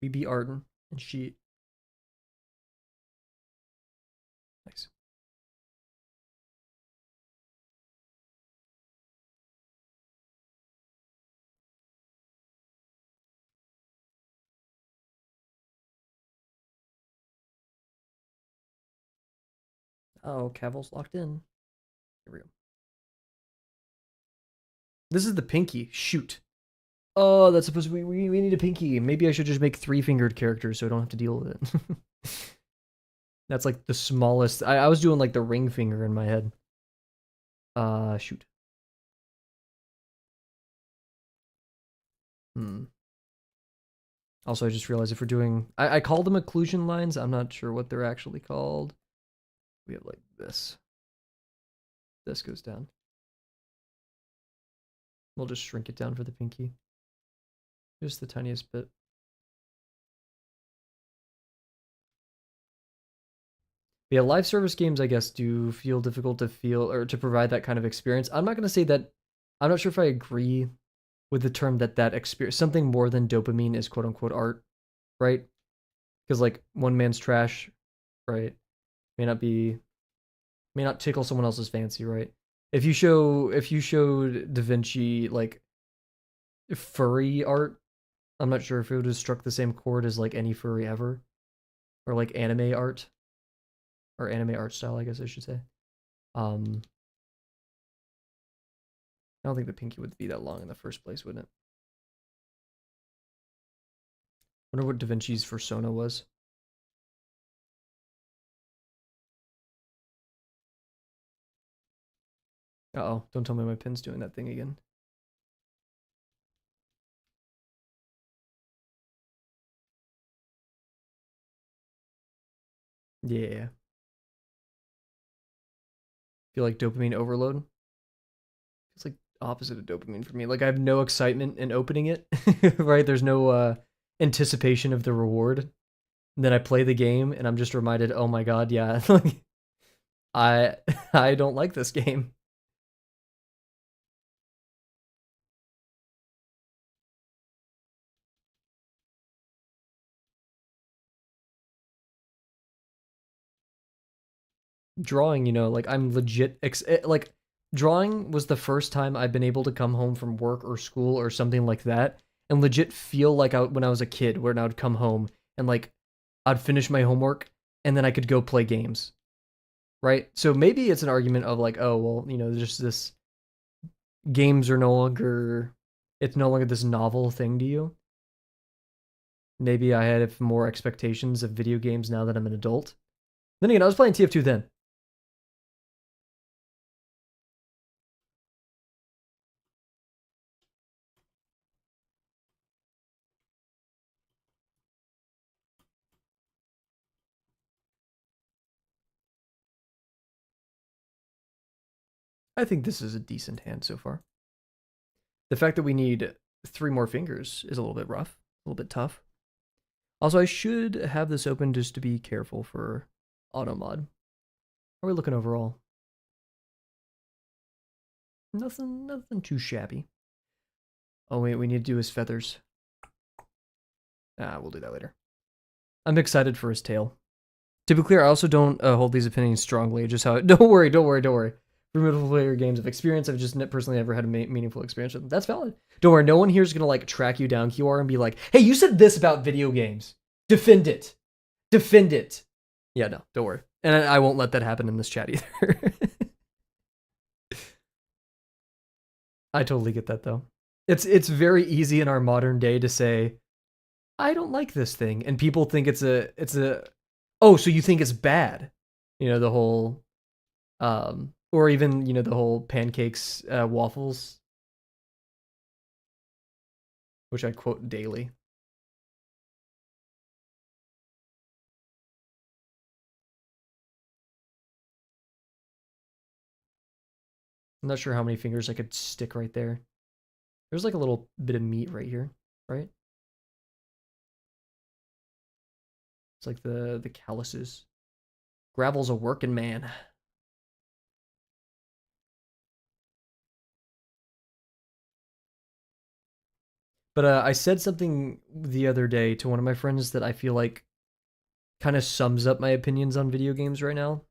We be Arden and she. Nice. Oh, Kavel's locked in. Here we go. This is the pinky. Shoot. Oh, that's supposed to be. We need a pinky. Maybe I should just make 3-fingered characters so I don't have to deal with it. That's like the smallest. I was doing like the ring finger in my head. Shoot. Hmm. Also, I just realized if we're doing, I call them occlusion lines. I'm not sure what they're actually called. We have like this. This goes down. We'll just shrink it down for the pinky. Just the tiniest bit. Yeah, live service games, I guess, do feel difficult to feel or to provide that kind of experience. I'm not going to say that. I'm not sure if I agree with the term that experience, something more than dopamine is quote unquote art, right? Because like one man's trash, right, may not be, may not tickle someone else's fancy, right? If you showed Da Vinci like furry art, I'm not sure if it would have struck the same chord as like any furry ever, or like anime art, or anime art style, I guess I should say. Um, I don't think the pinky would be that long in the first place, wouldn't it? Wonder what Da Vinci's persona was. Uh-oh, don't tell me my pin's doing that thing again. Yeah. Feel like dopamine overload? It's like opposite of dopamine for me. Like I have no excitement in opening it, right? There's no anticipation of the reward. And then I play the game and I'm just reminded, oh my god, yeah, like I I don't like this game. Drawing, like I'm legit like drawing was the first time I've been able to come home from work or school or something like that and legit feel like when I was a kid, where I would come home and like I'd finish my homework and then I could go play games, right? So maybe it's an argument of like, oh well, just this games are no longer, it's no longer this novel thing to you. Maybe I had more expectations of video games now that I'm an adult. Then again, I was playing TF2 then. I think this is a decent hand so far. The fact that we need 3 more fingers is a little bit rough, a little bit tough. Also, I should have this open just to be careful for auto mod. How are we looking overall? Nothing too shabby. Oh wait, we need to do his feathers. We'll do that later. I'm excited for his tail. To be clear, I also don't hold these opinions strongly. Just how. Don't worry. For middle-player games of experience, I've just personally never had a meaningful experience with them. That's valid. Don't worry. No one here is gonna like track you down, QR, and be like, "Hey, you said this about video games. Defend it. Defend it." Yeah, no, don't worry. And I won't let that happen in this chat either. I totally get that though. It's very easy in our modern day to say, "I don't like this thing," and people think it's a oh, so you think it's bad. The whole or even, the whole pancakes, waffles, which I quote daily. I'm not sure how many fingers I could stick right there. There's like a little bit of meat right here, right? It's like the calluses. Gravel's a working man. But I said something the other day to one of my friends that I feel like kind of sums up my opinions on video games right now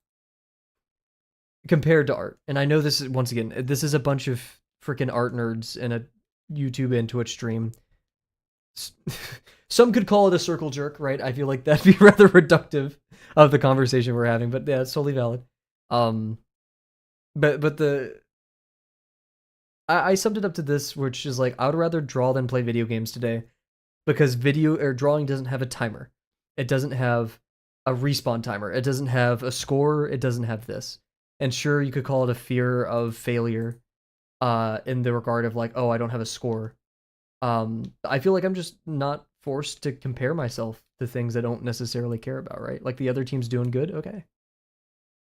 compared to art. And I know this is, once again, this is a bunch of freaking art nerds in a YouTube and Twitch stream. Some could call it a circle jerk, right? I feel like that'd be rather reductive of the conversation we're having, but yeah, it's totally valid. But I summed it up to this, which is like, I would rather draw than play video games today, because video or drawing doesn't have a timer. It doesn't have a respawn timer. It doesn't have a score. It doesn't have this. And sure, you could call it a fear of failure, in the regard of like, oh, I don't have a score. I feel like I'm just not forced to compare myself to things I don't necessarily care about, right? Like the other team's doing good, okay.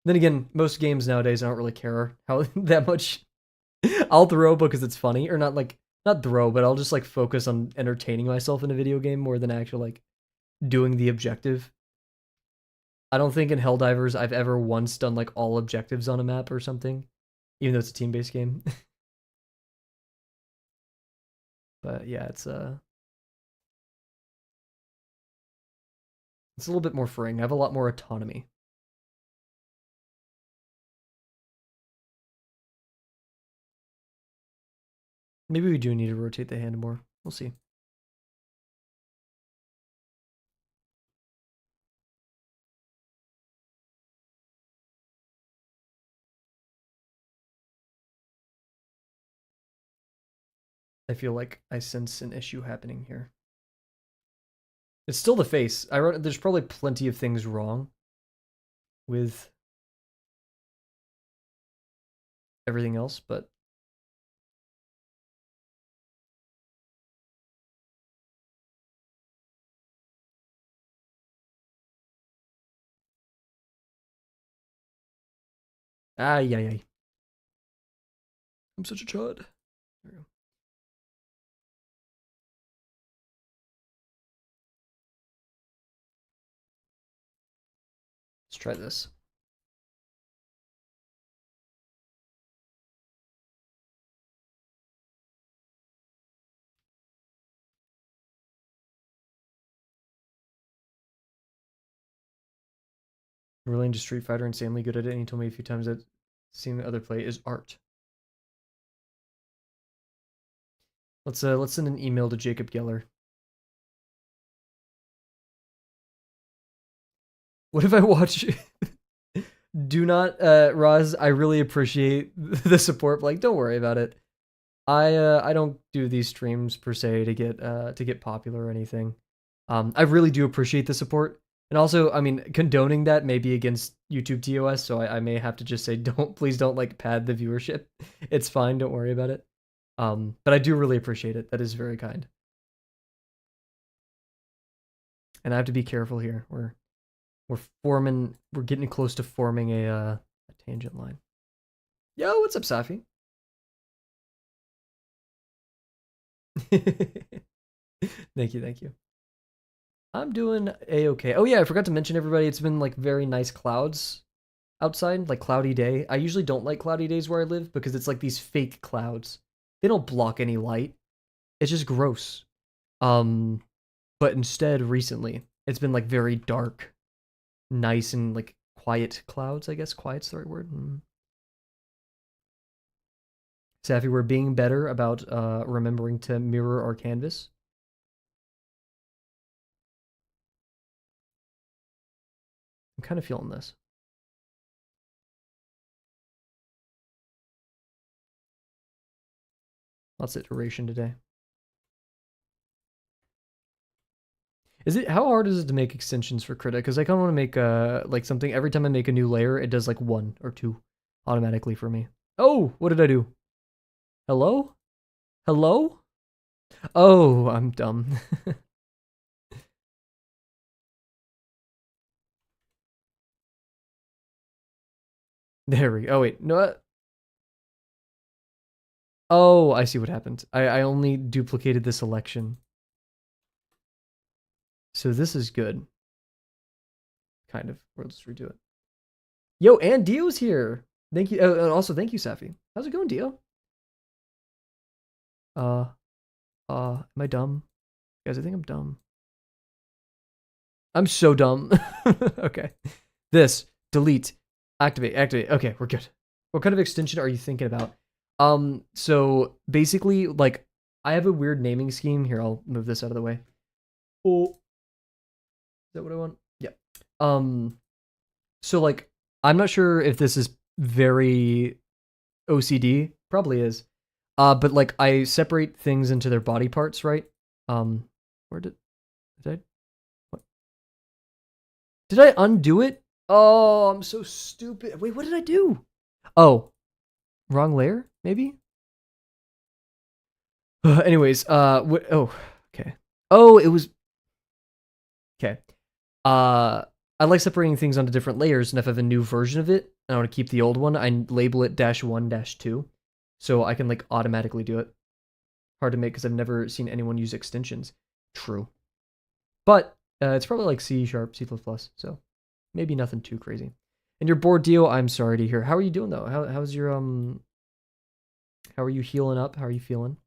Then again, most games nowadays I don't really care how that much. I'll throw because it's funny, or not throw, but I'll just like focus on entertaining myself in a video game more than actually like doing the objective. I don't think in Helldivers I've ever once done like all objectives on a map or something, even though it's a team-based game. But yeah, it's a little bit more freeing. I have a lot more autonomy. Maybe we do need to rotate the hand more. We'll see. I feel like I sense an issue happening here. It's still the face. I wrote, there's probably plenty of things wrong with everything else, but yeah. I'm such a chud. There we go. Let's try this. Really into Street Fighter, insanely good at it, and he told me a few times that seeing the other play is art. Let's send an email to Jacob Geller. What if I watch? Do not, Roz. I really appreciate the support. Like, don't worry about it. I don't do these streams per se to get popular or anything. I really do appreciate the support, and also, I mean, condoning that may be against YouTube TOS, so I may have to just say, please don't like pad the viewership. It's fine. Don't worry about it. But I do really appreciate it. That is very kind. And I have to be careful here. We're getting close to forming a tangent line. Yo, what's up, Safi? Thank you, thank you. I'm doing a-okay. Oh yeah, I forgot to mention everybody, it's been like very nice clouds outside, like cloudy day. I usually don't like cloudy days where I live because it's like these fake clouds. They don't block any light. It's just gross. Um, but instead recently, it's been like very dark, nice and like quiet clouds, I guess. Quiet's the right word. Safi, we're being better about remembering to mirror our canvas. I'm kind of feeling this. Lots of iteration today. Is it how hard is it to make extensions for Krita? Because I kind of want to make like something every time I make a new layer, it does like 1 or 2 automatically for me. Oh, what did I do? Hello? Hello? Oh, I'm dumb. There we go. Oh wait, no. Oh, I see what happened. I only duplicated the selection. So this is good. Kind of. We'll just redo it. Yo, and Dio's here. Thank you. And also, thank you, Safi. How's it going, Dio? Uh, am I dumb? Guys, I think I'm dumb. I'm so dumb. Okay. This, delete, activate. Okay, we're good. What kind of extension are you thinking about? So basically, like, I have a weird naming scheme. Here, I'll move this out of the way. Oh, is that what I want? Yeah. So like, I'm not sure if this is very OCD. Probably is. But like, I separate things into their body parts, right? Where did I what? Did I undo it? Oh, I'm so stupid. Wait, what did I do? Oh, wrong layer, maybe? Anyways, oh, okay. Oh, it was okay. I like separating things onto different layers, and if I have a new version of it, and I want to keep the old one, I label it -1-2, so I can like automatically do it. Hard to make because I've never seen anyone use extensions. True, but it's probably like C#, C++, so maybe nothing too crazy. And your board deal, I'm sorry to hear. How are you doing though? How's your How are you healing up? How are you feeling?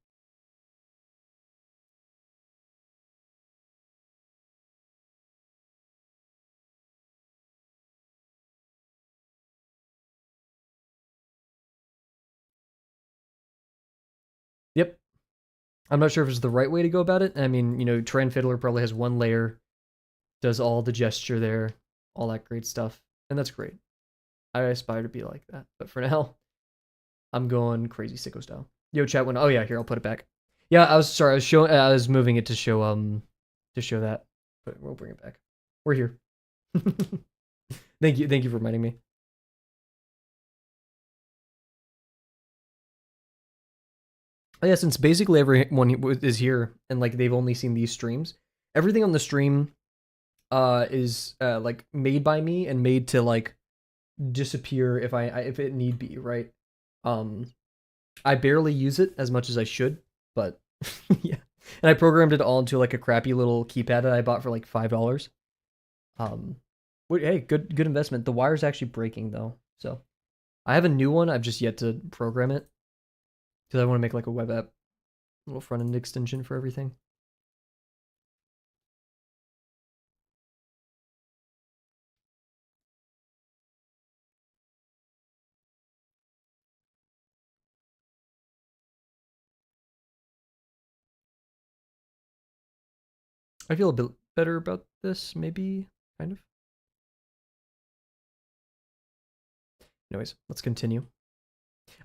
Yep. I'm not sure if it's the right way to go about it. I mean, you know, Tran Fiddler probably has 1 layer, does all the gesture there, all that great stuff, and that's great. I aspire to be like that, but for now, I'm going crazy sicko style. Yo, chat went. Oh yeah, here I'll put it back. Yeah, I was sorry. I was showing. I was moving it to show that, but we'll bring it back. We're here. Thank you for reminding me. Oh, yeah, since basically everyone is here and like they've only seen these streams, everything on the stream is like made by me and made to like disappear if it need be, right? Um I barely use it as much as I should, but yeah. And I programmed it all into like a crappy little keypad that I bought for like $5. Hey, good investment. The wire's actually breaking though. So, I have a new one. I've just yet to program it because I want to make like a web app, little front end extension for everything. I feel a bit better about this, maybe, kind of. Anyways, let's continue.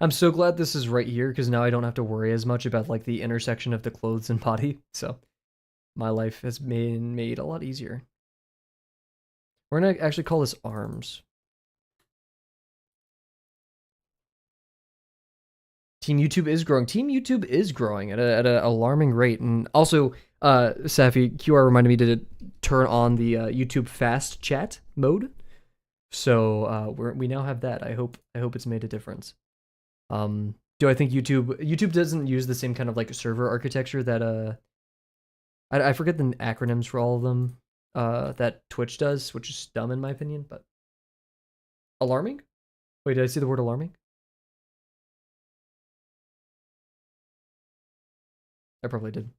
I'm so glad this is right here because now I don't have to worry as much about like the intersection of the clothes and body. So my life has been made a lot easier. We're gonna actually call this arms. Team YouTube is growing. Team YouTube is growing at an alarming rate. And also, Safi, QR reminded me to turn on the YouTube fast chat mode. So we now have that. I hope it's made a difference. Do I think YouTube doesn't use the same kind of like server architecture that I forget the acronyms for all of them that Twitch does, which is dumb in my opinion, but alarming? Wait, did I see the word alarming? I probably did.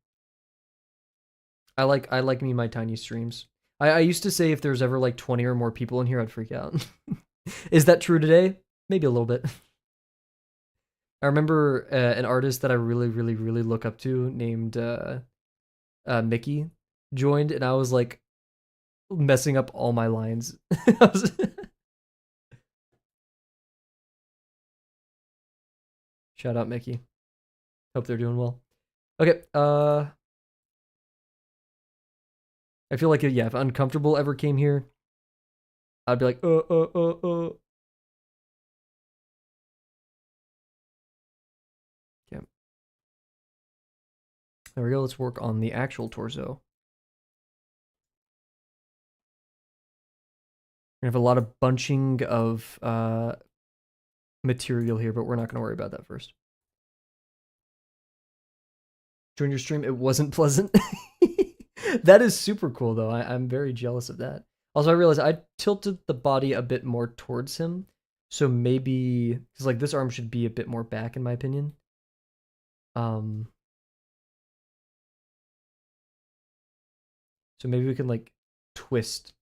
I like me my tiny streams. I used to say if there's ever like 20 or more people in here, I'd freak out. Is that true today? Maybe a little bit. I remember an artist that I really look up to named Mickey joined, and I was like messing up all my lines. Shout out Mickey. Hope they're doing well. Okay, I feel like yeah, if uncomfortable ever came here, I'd be like, Yeah. There we go. Let's work on the actual torso. We have a lot of bunching of material here, but we're not going to worry about that first. Join your stream. It wasn't pleasant. That is super cool, though. I'm very jealous of that. Also, I realized I tilted the body a bit more towards him. So maybe, because like this arm should be a bit more back, in my opinion. So maybe we can like twist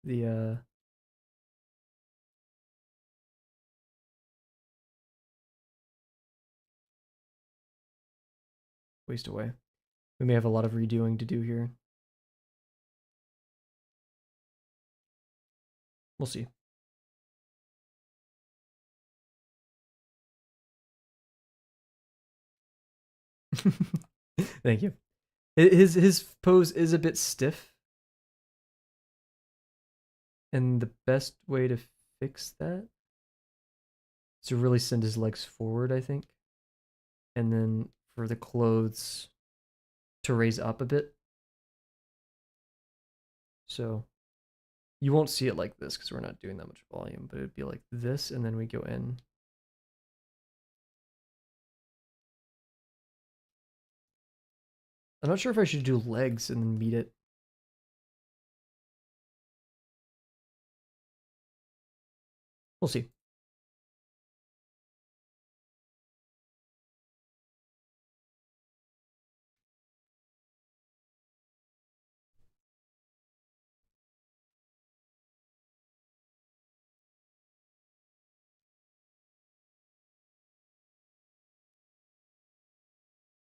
the waist away. We may have a lot of redoing to do here. We'll see. Thank you. His pose is a bit stiff. And the best way to fix that is to really send his legs forward, I think. And then for the clothes to raise up a bit. So you won't see it like this because we're not doing that much volume, but it'd be like this, and then we go in. I'm not sure if I should do legs and then meet it. We'll see.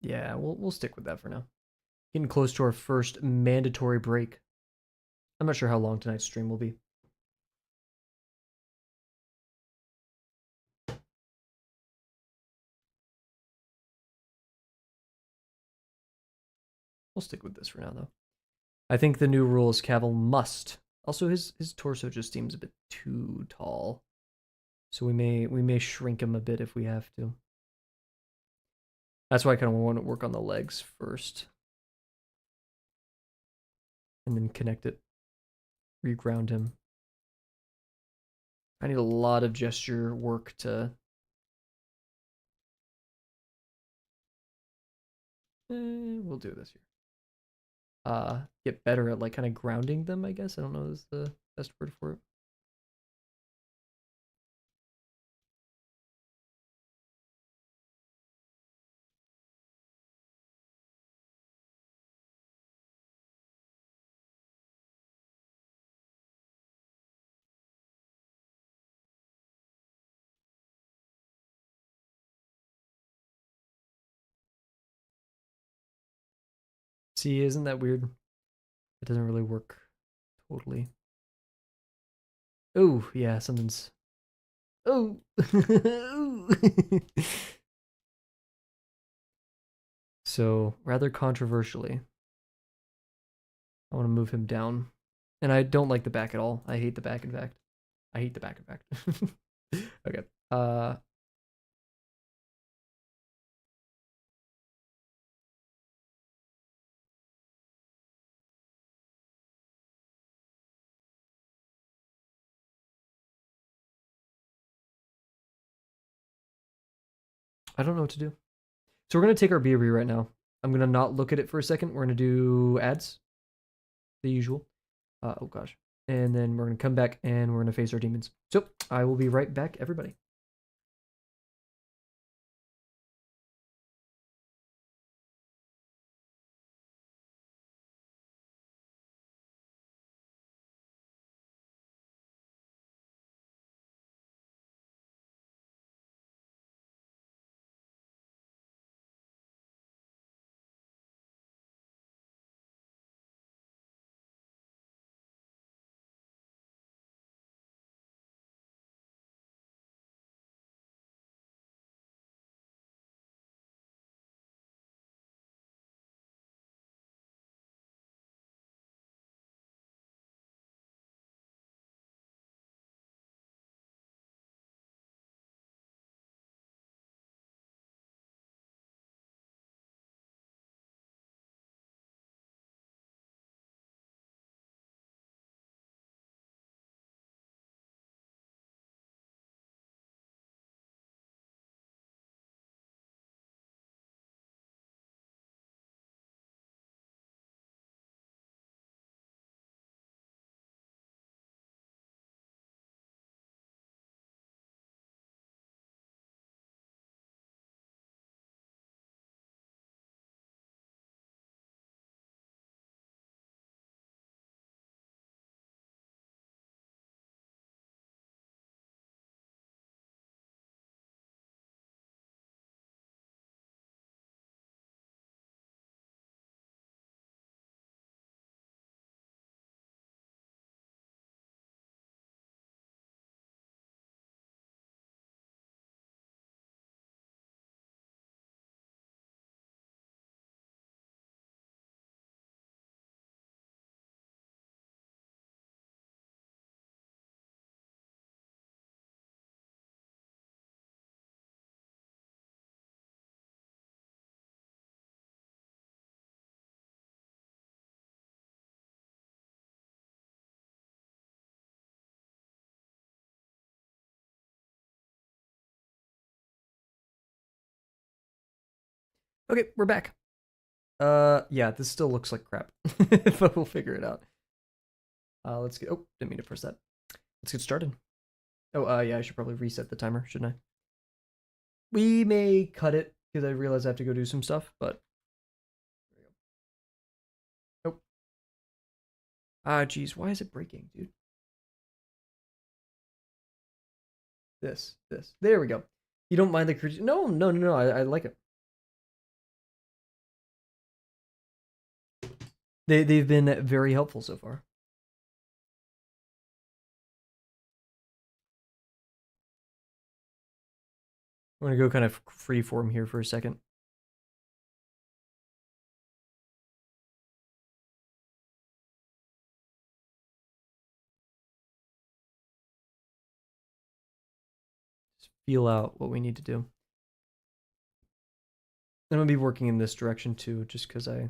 Yeah, we'll stick with that for now. Getting close to our first mandatory break. I'm not sure how long tonight's stream will be. We'll stick with this for now, though. I think the new rule is Kavel must. Also, his torso just seems a bit too tall, so we may shrink him a bit if we have to. That's why I kind of want to work on the legs first, and then connect it, reground him. I need a lot of gesture work to. We'll do this here. Get better at like kind of grounding them, I guess. I don't know is the best word for it. See, isn't that weird? It doesn't really work totally. Oh, yeah, something's. Oh! So, rather controversially, I want to move him down. And I don't like the back at all. I hate the back, in fact. I hate the back, in fact. Okay. I don't know what to do. So we're going to take our BRB right now. I'm going to not look at it for a second. We're going to do ads, the usual. Oh gosh. And then we're going to come back and we're going to face our demons. So I will be right back, everybody. Okay, we're back. Yeah, this still looks like crap, but we'll figure it out. Let's get. Oh, didn't mean to press that. Let's get started. Oh, yeah, I should probably reset the timer, shouldn't I? We may cut it because I realize I have to go do some stuff, but. Nope. Ah, geez, why is it breaking, dude? This. There we go. You don't mind the creature? No, no, no, no. I like it. They've been very helpful so far. I'm gonna go kind of free form here for a second. Just feel out what we need to do. I'm gonna be working in this direction too, just because I.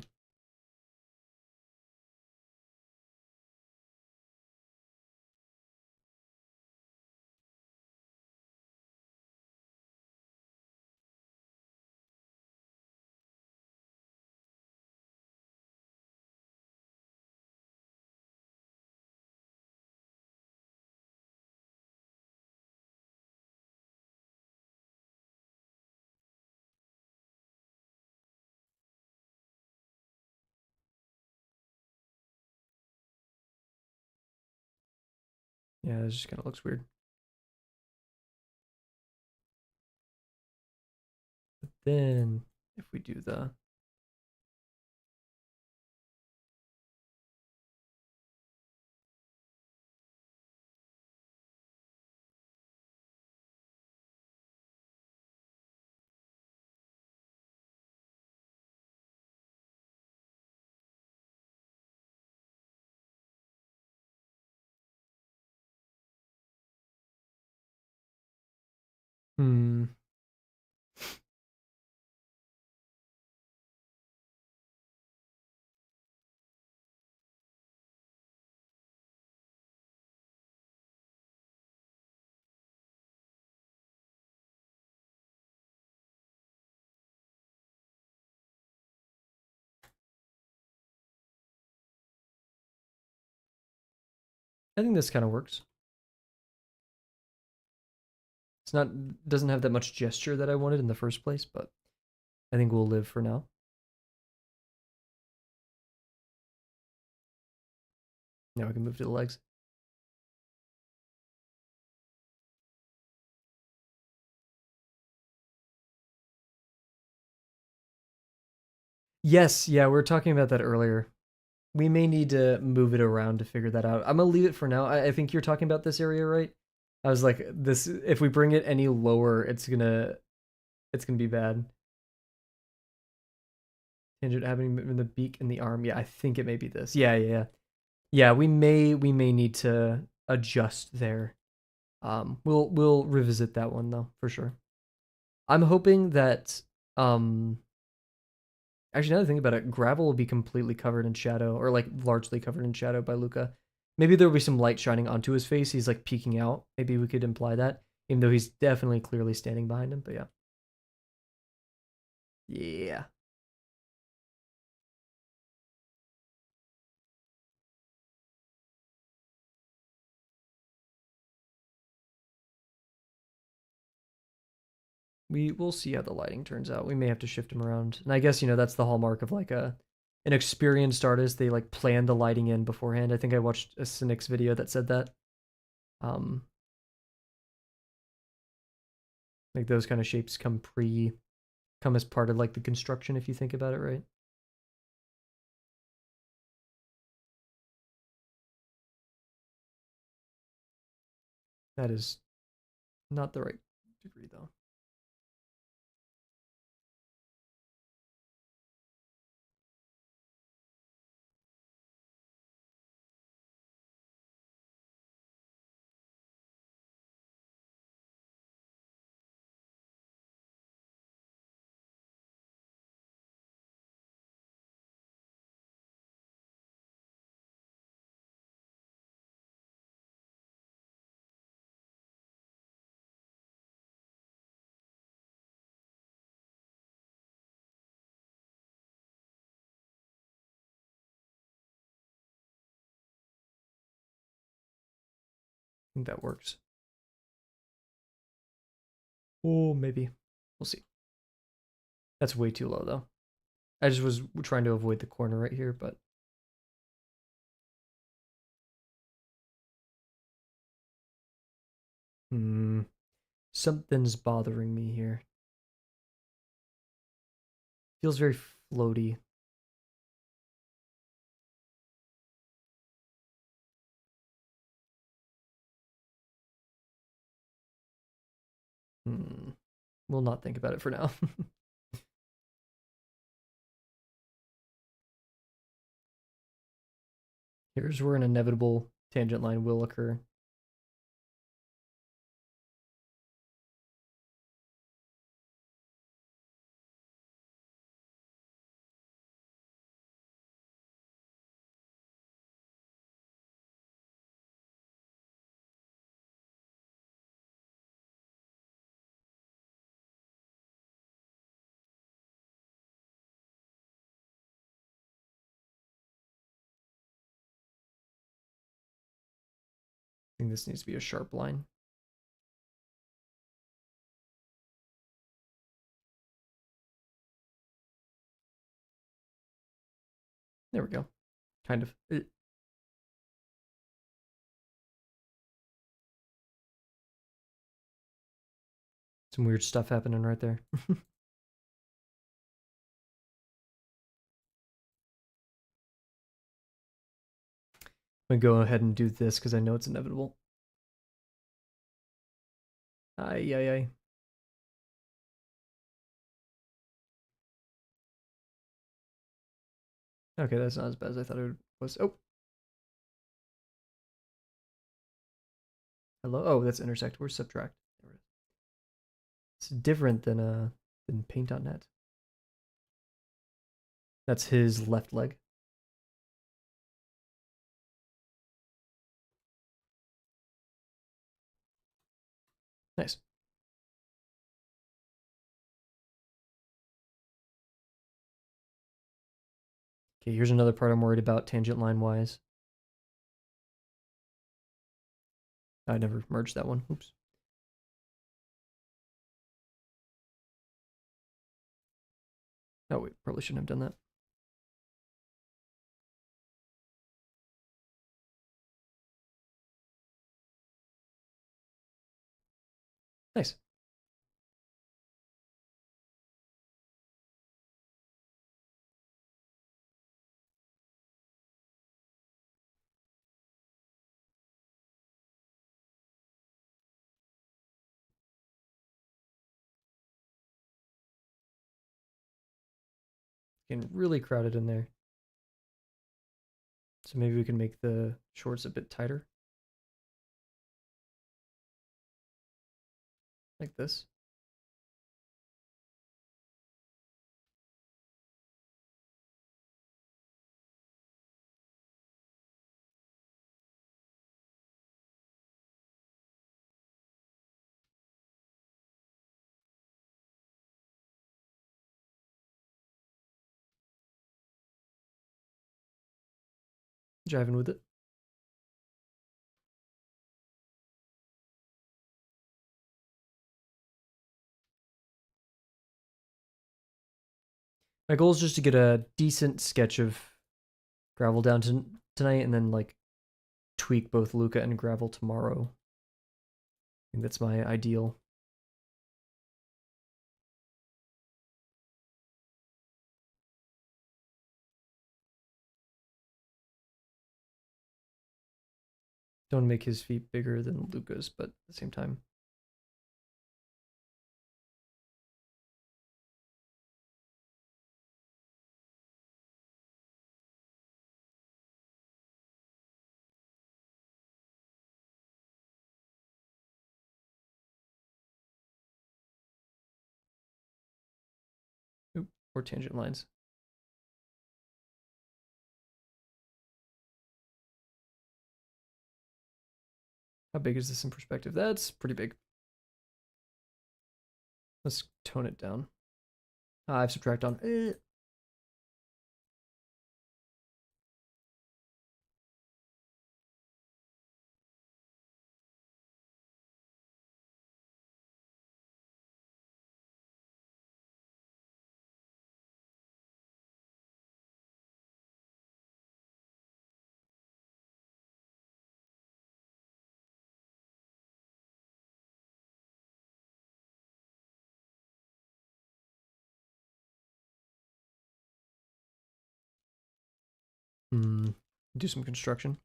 Yeah, it just kind of looks weird. But then if we do the Hmm. I think this kind of works. It's not doesn't have that much gesture that I wanted in the first place, but I think we'll live for now. Now we can move to the legs. Yes, yeah, we were talking about that earlier. We may need to move it around to figure that out. I'm gonna leave it for now. I think you're talking about this area, right? I was like, this if we bring it any lower, it's gonna be bad. Tangent happening in the beak and the arm. Yeah, I think it may be this. Yeah. Yeah, we may need to adjust there. We'll revisit that one though, for sure. I'm hoping that actually now that I think about it, Gravel will be completely covered in shadow, or like largely covered in shadow by Luca. Maybe there'll be some light shining onto his face. He's like peeking out. Maybe we could imply that, even though he's definitely clearly standing behind him. But yeah, yeah. We will see how the lighting turns out. We may have to shift him around, and I guess that's the hallmark of like an experienced artist. They like plan the lighting in beforehand. I think I watched a Cynic's video that said that. Um, like those kind of shapes come as part of like the construction if you think about it, right? That is not the right degree though. I think that works. Oh, maybe. We'll see. That's way too low though. I just was trying to avoid the corner right here, but hmm, something's bothering me here. Feels very floaty. Hmm. We'll not think about it for now. Here's where an inevitable tangent line will occur. I think this needs to be a sharp line. There we go. Kind of. Some weird stuff happening right there. I'm gonna go ahead and do this because I know it's inevitable. Ay, ay, ay. Okay, that's not as bad as I thought it was. Oh, hello. Oh, that's intersect. Where's subtract? There it is. It's different than paint.net. That's his left leg. Nice. Okay, here's another part I'm worried about tangent line wise. I never merged that one. Oops. Oh wait, probably shouldn't have done that. Nice. Getting really crowded in there. So maybe we can make the shorts a bit tighter. Like this. Jiving with it. My goal is just to get a decent sketch of gravel down tonight and then like tweak both Luca and gravel tomorrow. I think that's my ideal. Don't make his feet bigger than Luca's, but at the same time. Oop, or tangent lines. How big is this in perspective? That's pretty big. Let's tone it down. I've subtract on. Do some construction.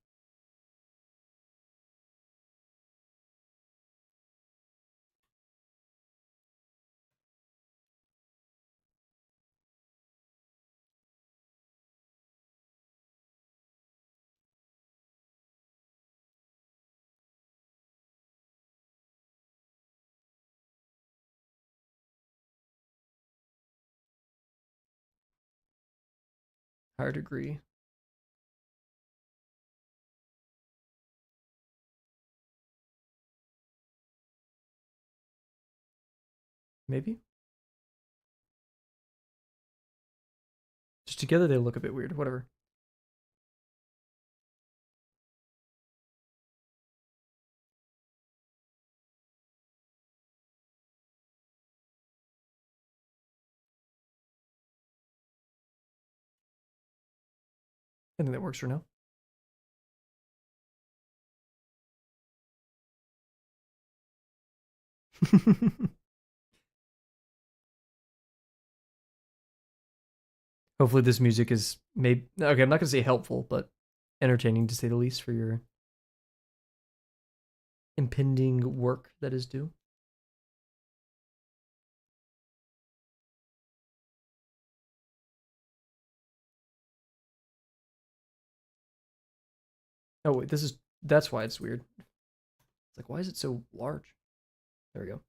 Higher degree. Maybe. Just together they look a bit weird. Whatever. I think that works for now. Hopefully this music is maybe okay, I'm not gonna say helpful, but entertaining to say the least for your impending work that is due. Oh wait, that's why it's weird. It's like, why is it so large? There we go.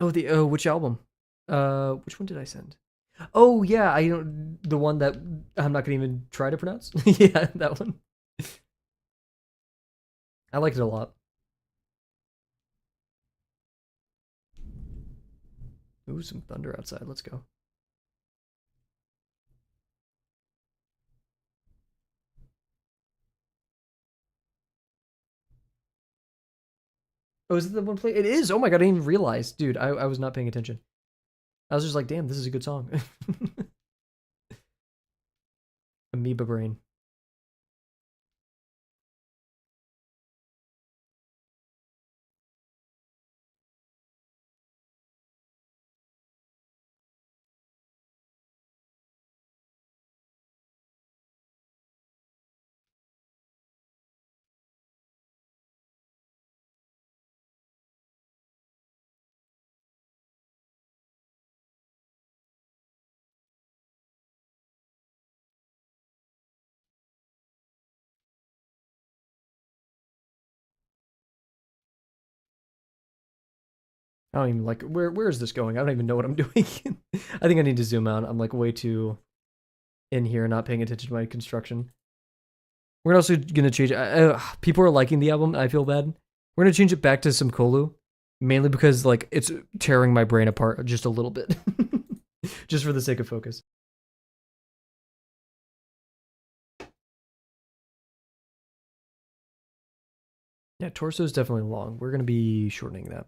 Which album? Which one did I send? Oh yeah, I don't the one that I'm not gonna even try to pronounce. Yeah, that one. I liked it a lot. Ooh, some thunder outside. Let's go. Oh, is it the one play? It is. Oh my god, I didn't even realize, dude. I was not paying attention. I was just like, damn, this is a good song. Amoeba brain. I don't even like where is this going? I don't even know what I'm doing. I think I need to zoom out. I'm like way too in here, not paying attention to my construction. We're also gonna change. People are liking the album. I feel bad. We're gonna change it back to some Kolu, mainly because like it's tearing my brain apart just a little bit, just for the sake of focus. Yeah, torso is definitely long. We're gonna be shortening that.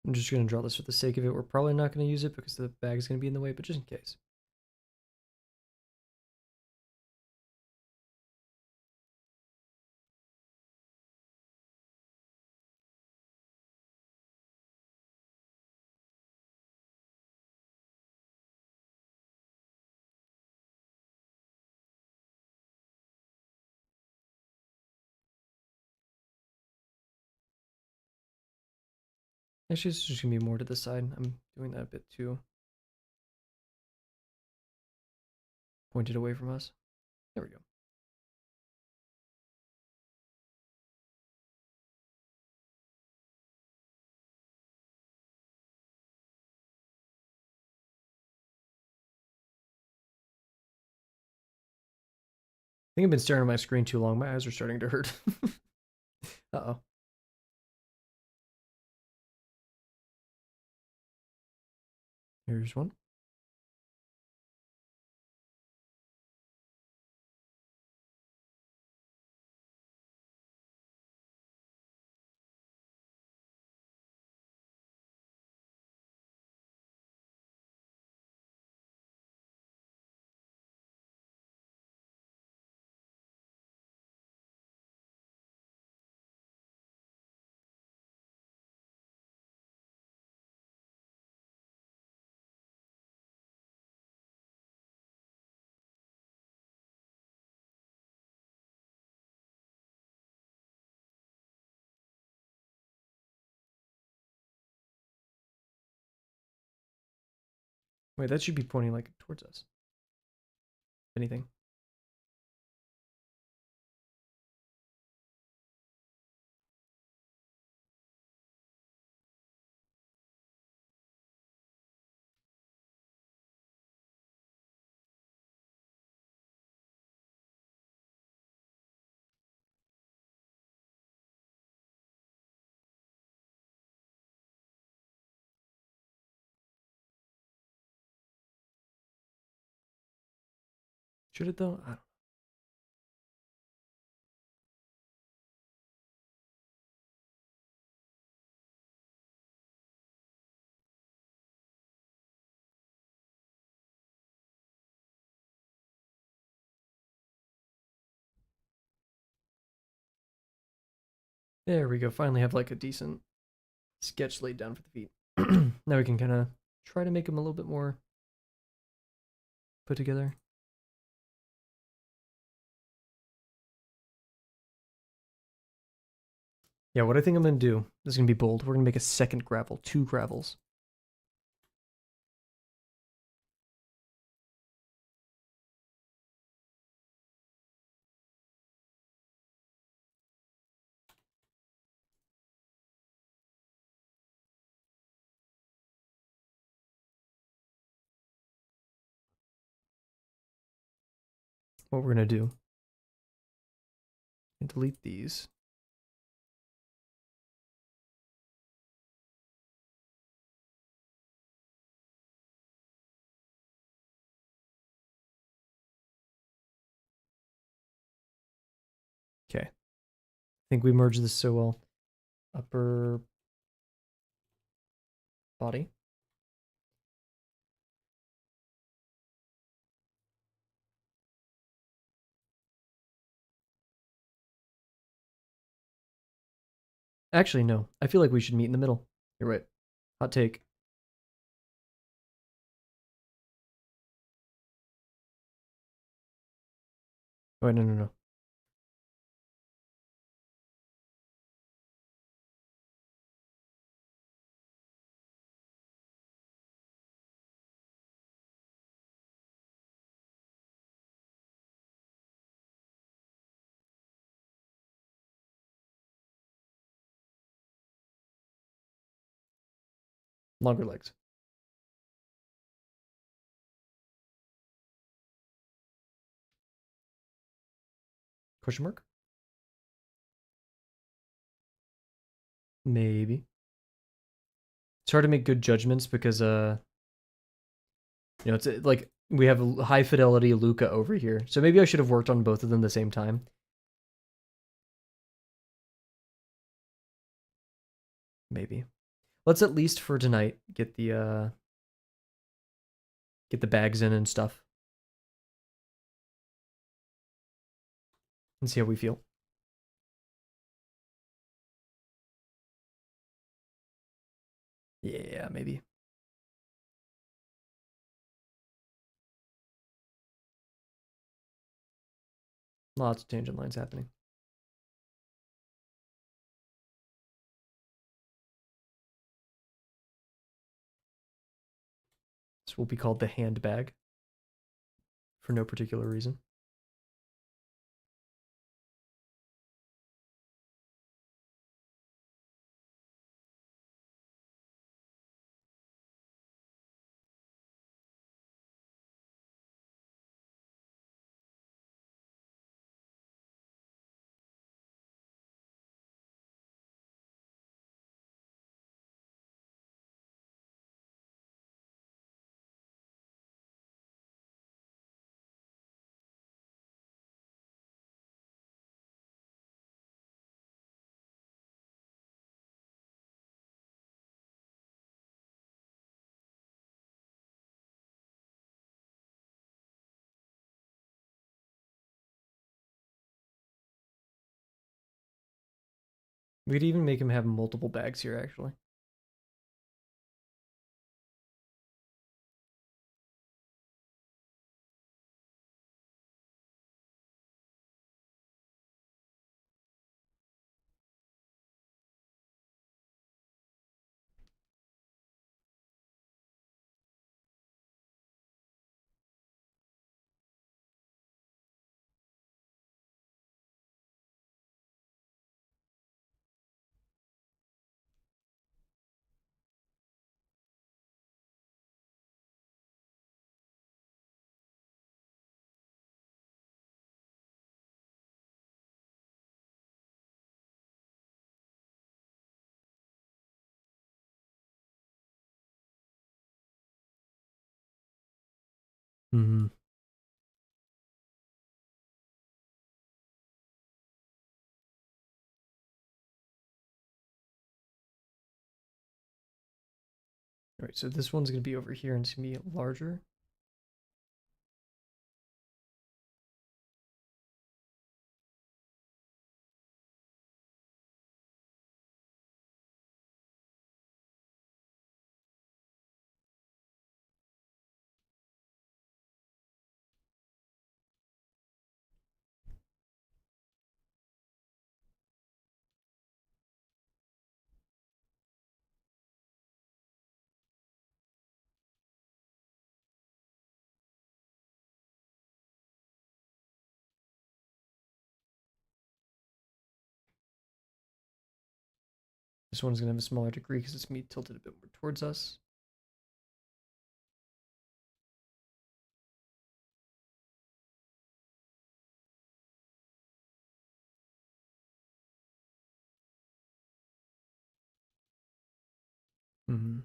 I'm just gonna draw this for the sake of it. We're probably not gonna use it because the bag is gonna be in the way, but just in case. Actually, it's just gonna be more to the side. I'm doing that a bit too pointed away from us. There we go. I think I've been staring at my screen too long. My eyes are starting to hurt. Uh-oh. Here's one. Wait, that should be pointing like towards us. If anything. Should it though? I don't. There we go. Finally have like a decent sketch laid down for the feet. Now we can kind of try to make them a little bit more put together. Yeah, what I think I'm going to do, this is going to be bold. We're going to make a second gravel, 2 gravels. What we're going to do, and delete these. Okay. I think we merged this so well. Upper body. Actually, no. I feel like we should meet in the middle. You're right. Hot take. Oh, wait, no. Longer legs. Question mark? Maybe. It's hard to make good judgments because it's like we have a high fidelity Luca over here. So maybe I should have worked on both of them at the same time. Maybe. Let's at least for tonight get the bags in and stuff and see how we feel. Yeah, maybe. Lots of tangent lines happening. This will be called the handbag for no particular reason. We could even make him have multiple bags here, actually. Mm-hmm. so this one's gonna be over here and it's gonna be larger. This one's gonna have a smaller degree because it's gonna be tilted a bit more towards us. Mm-hmm.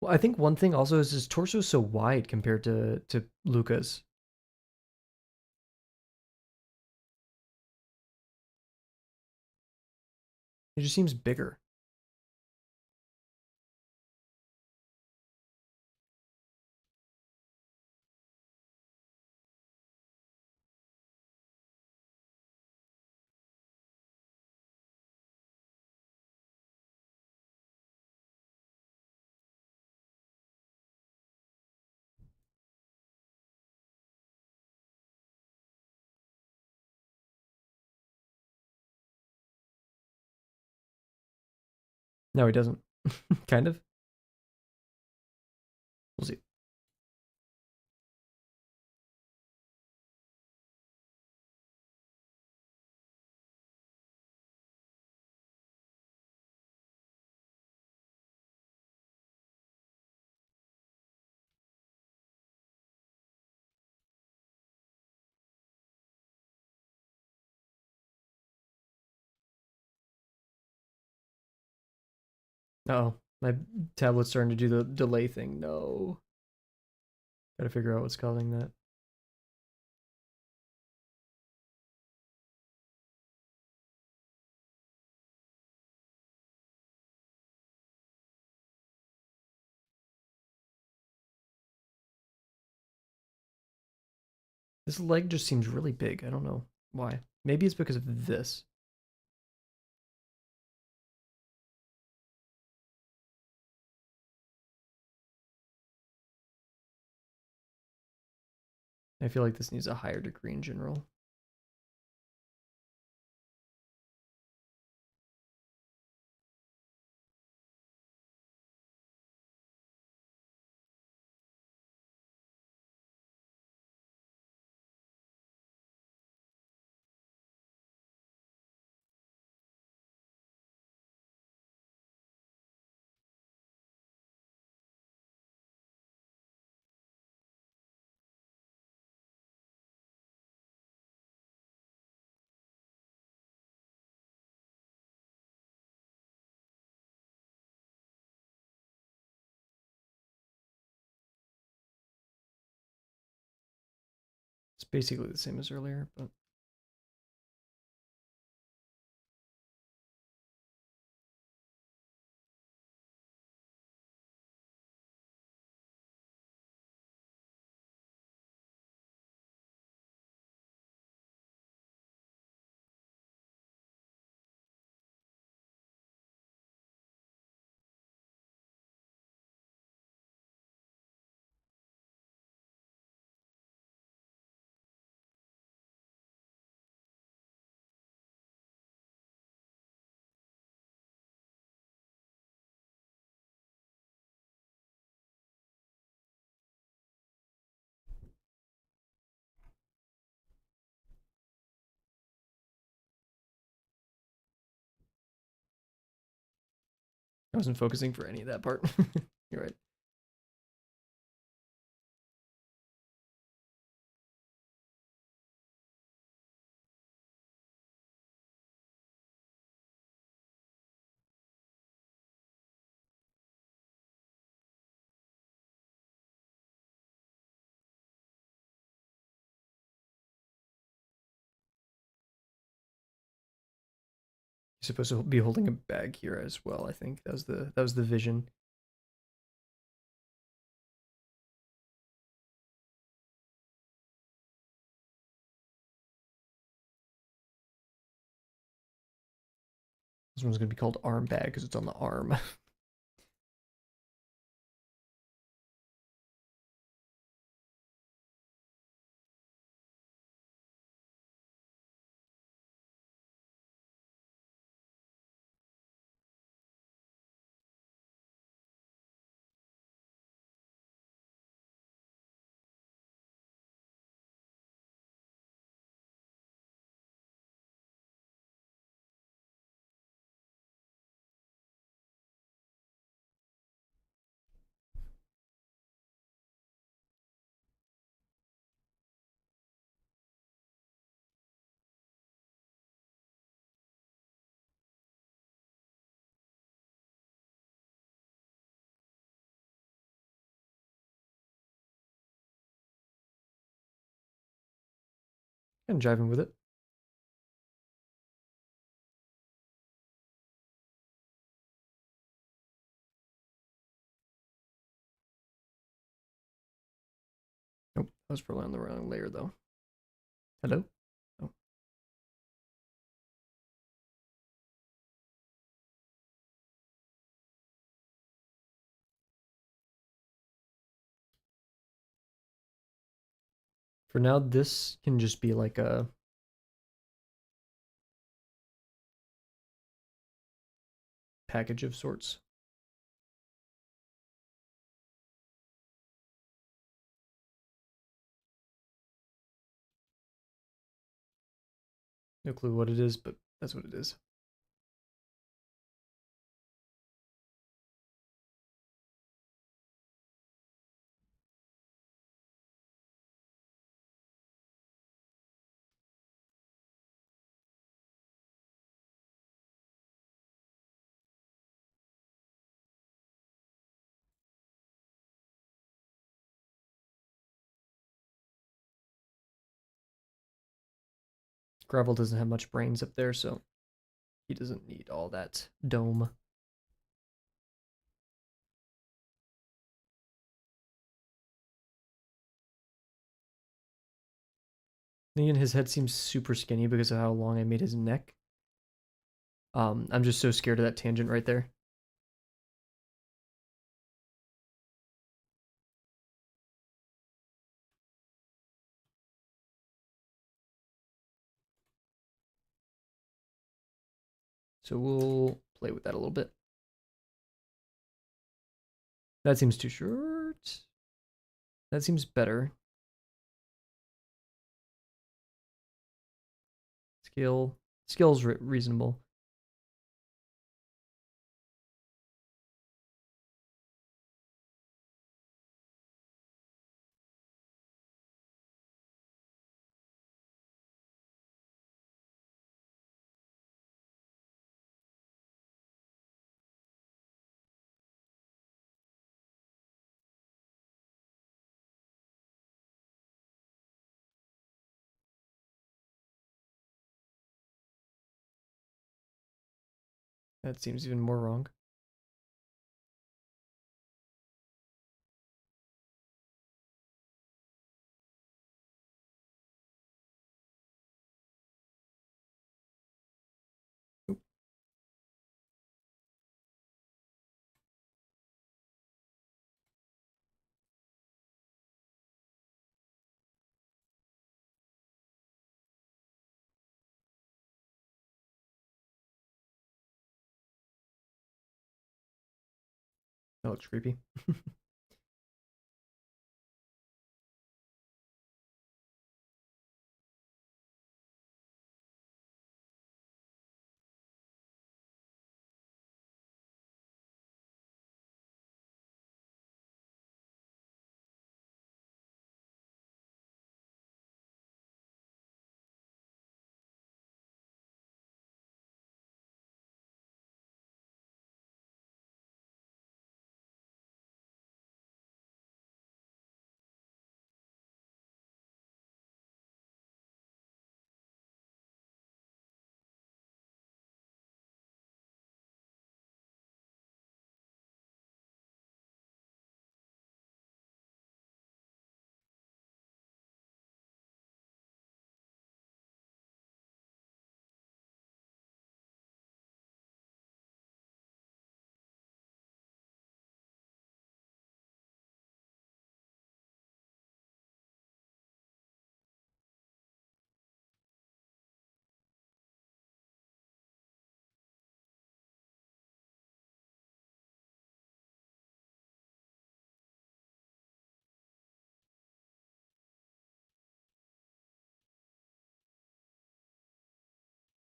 Well, I think one thing also is his torso is so wide compared to Luca's. It just seems bigger. No, he doesn't. Kind of. We'll see. Uh-oh, my tablet's starting to do the delay thing. No. Gotta figure out what's causing that. This leg just seems really big. I don't know why. Maybe it's because of this. I feel like this needs a higher degree in general. It's basically the same as earlier, but I wasn't focusing for any of that part. You're right. You're supposed to be holding a bag here as well, I think. That was the vision. This one's gonna be called arm bag because it's on the arm. And driving with it. Nope, I was probably on the wrong layer though. Hello? Oh. For now, this can just be like a package of sorts. No clue what it is, but that's what it is. Gravel doesn't have much brains up there, so he doesn't need all that dome. Again, his head seems super skinny because of how long I made his neck. I'm just so scared of that tangent right there. So we'll play with that a little bit. That seems too short. That seems better. Skill's reasonable. That seems even more wrong. Oop. That looks creepy.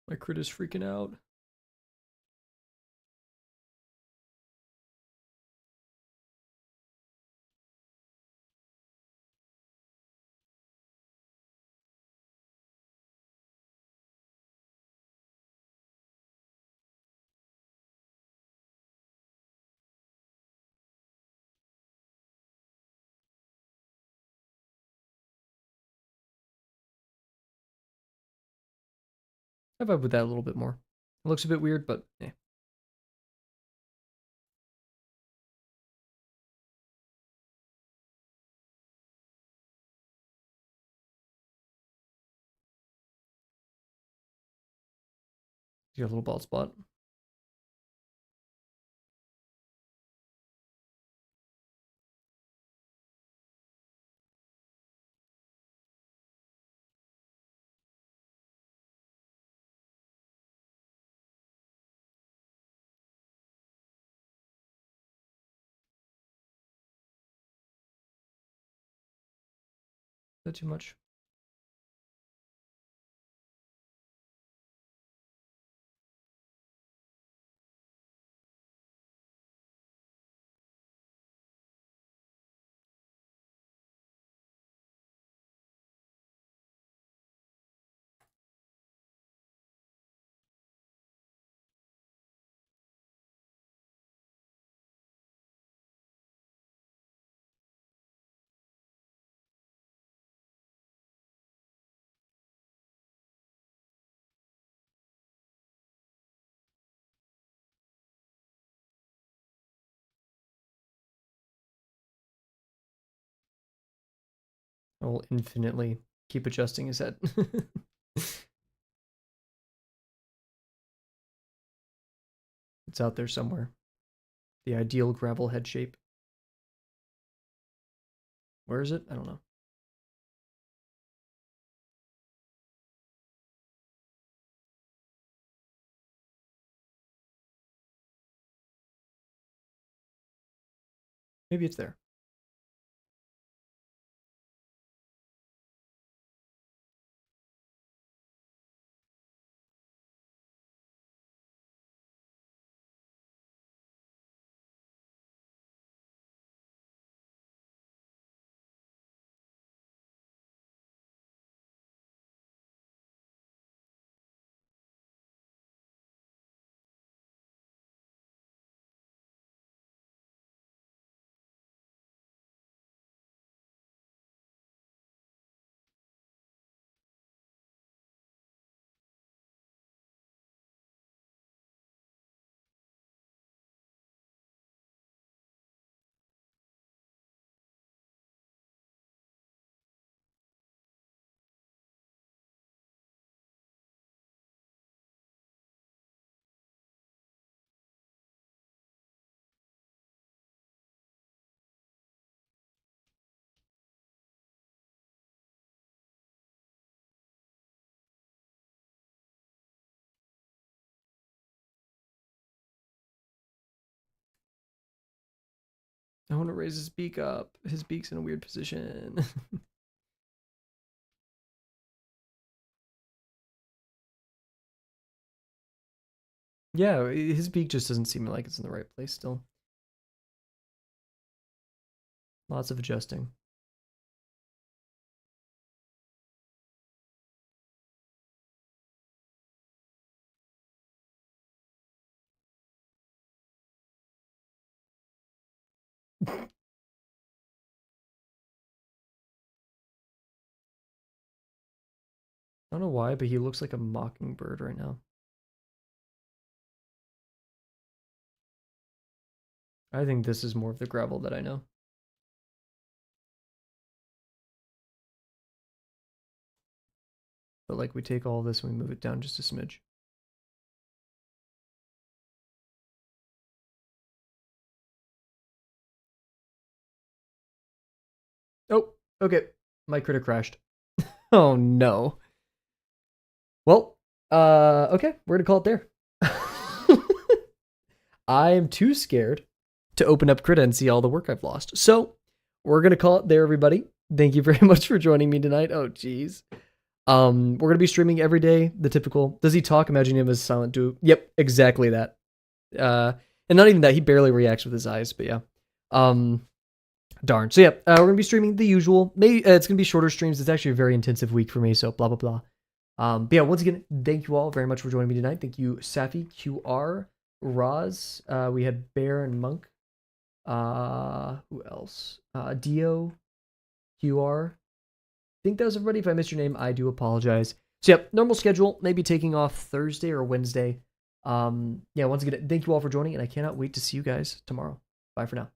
My crit is freaking out. I vibe with that a little bit more. It looks a bit weird, but eh. You got a little bald spot. Is that too much? I will infinitely keep adjusting his head. It's out there somewhere. The ideal gravel head shape. Where is it? I don't know. Maybe it's there. I want to raise his beak up. His beak's in a weird position. Yeah, his beak just doesn't seem like it's in the right place still. Lots of adjusting. I don't know why, but he looks like a mockingbird right now. I think this is more of the gravel that I know. But like we take all this and we move it down just a smidge. Oh, okay. My critter crashed. Oh no. Well, okay, we're gonna call it there. I'm too scared to open up Krita and see all the work I've lost. So we're gonna call it there, everybody. Thank you very much for joining me tonight. Oh, geez. We're gonna be streaming every day. The typical. Does he talk? Imagine him as silent dude. Yep, exactly that. And not even that. He barely reacts with his eyes. But yeah. Darn. So yeah, we're gonna be streaming the usual. Maybe it's gonna be shorter streams. It's actually a very intensive week for me. So blah blah blah. But yeah, once again, thank you all very much for joining me tonight. Thank you, Safi, QR, Roz. We had Bear and Monk. Who else? Dio, QR. I think that was everybody. If I missed your name, I do apologize. So yep, normal schedule. Maybe taking off Thursday or Wednesday. Yeah, once again, thank you all for joining, and I cannot wait to see you guys tomorrow. Bye for now.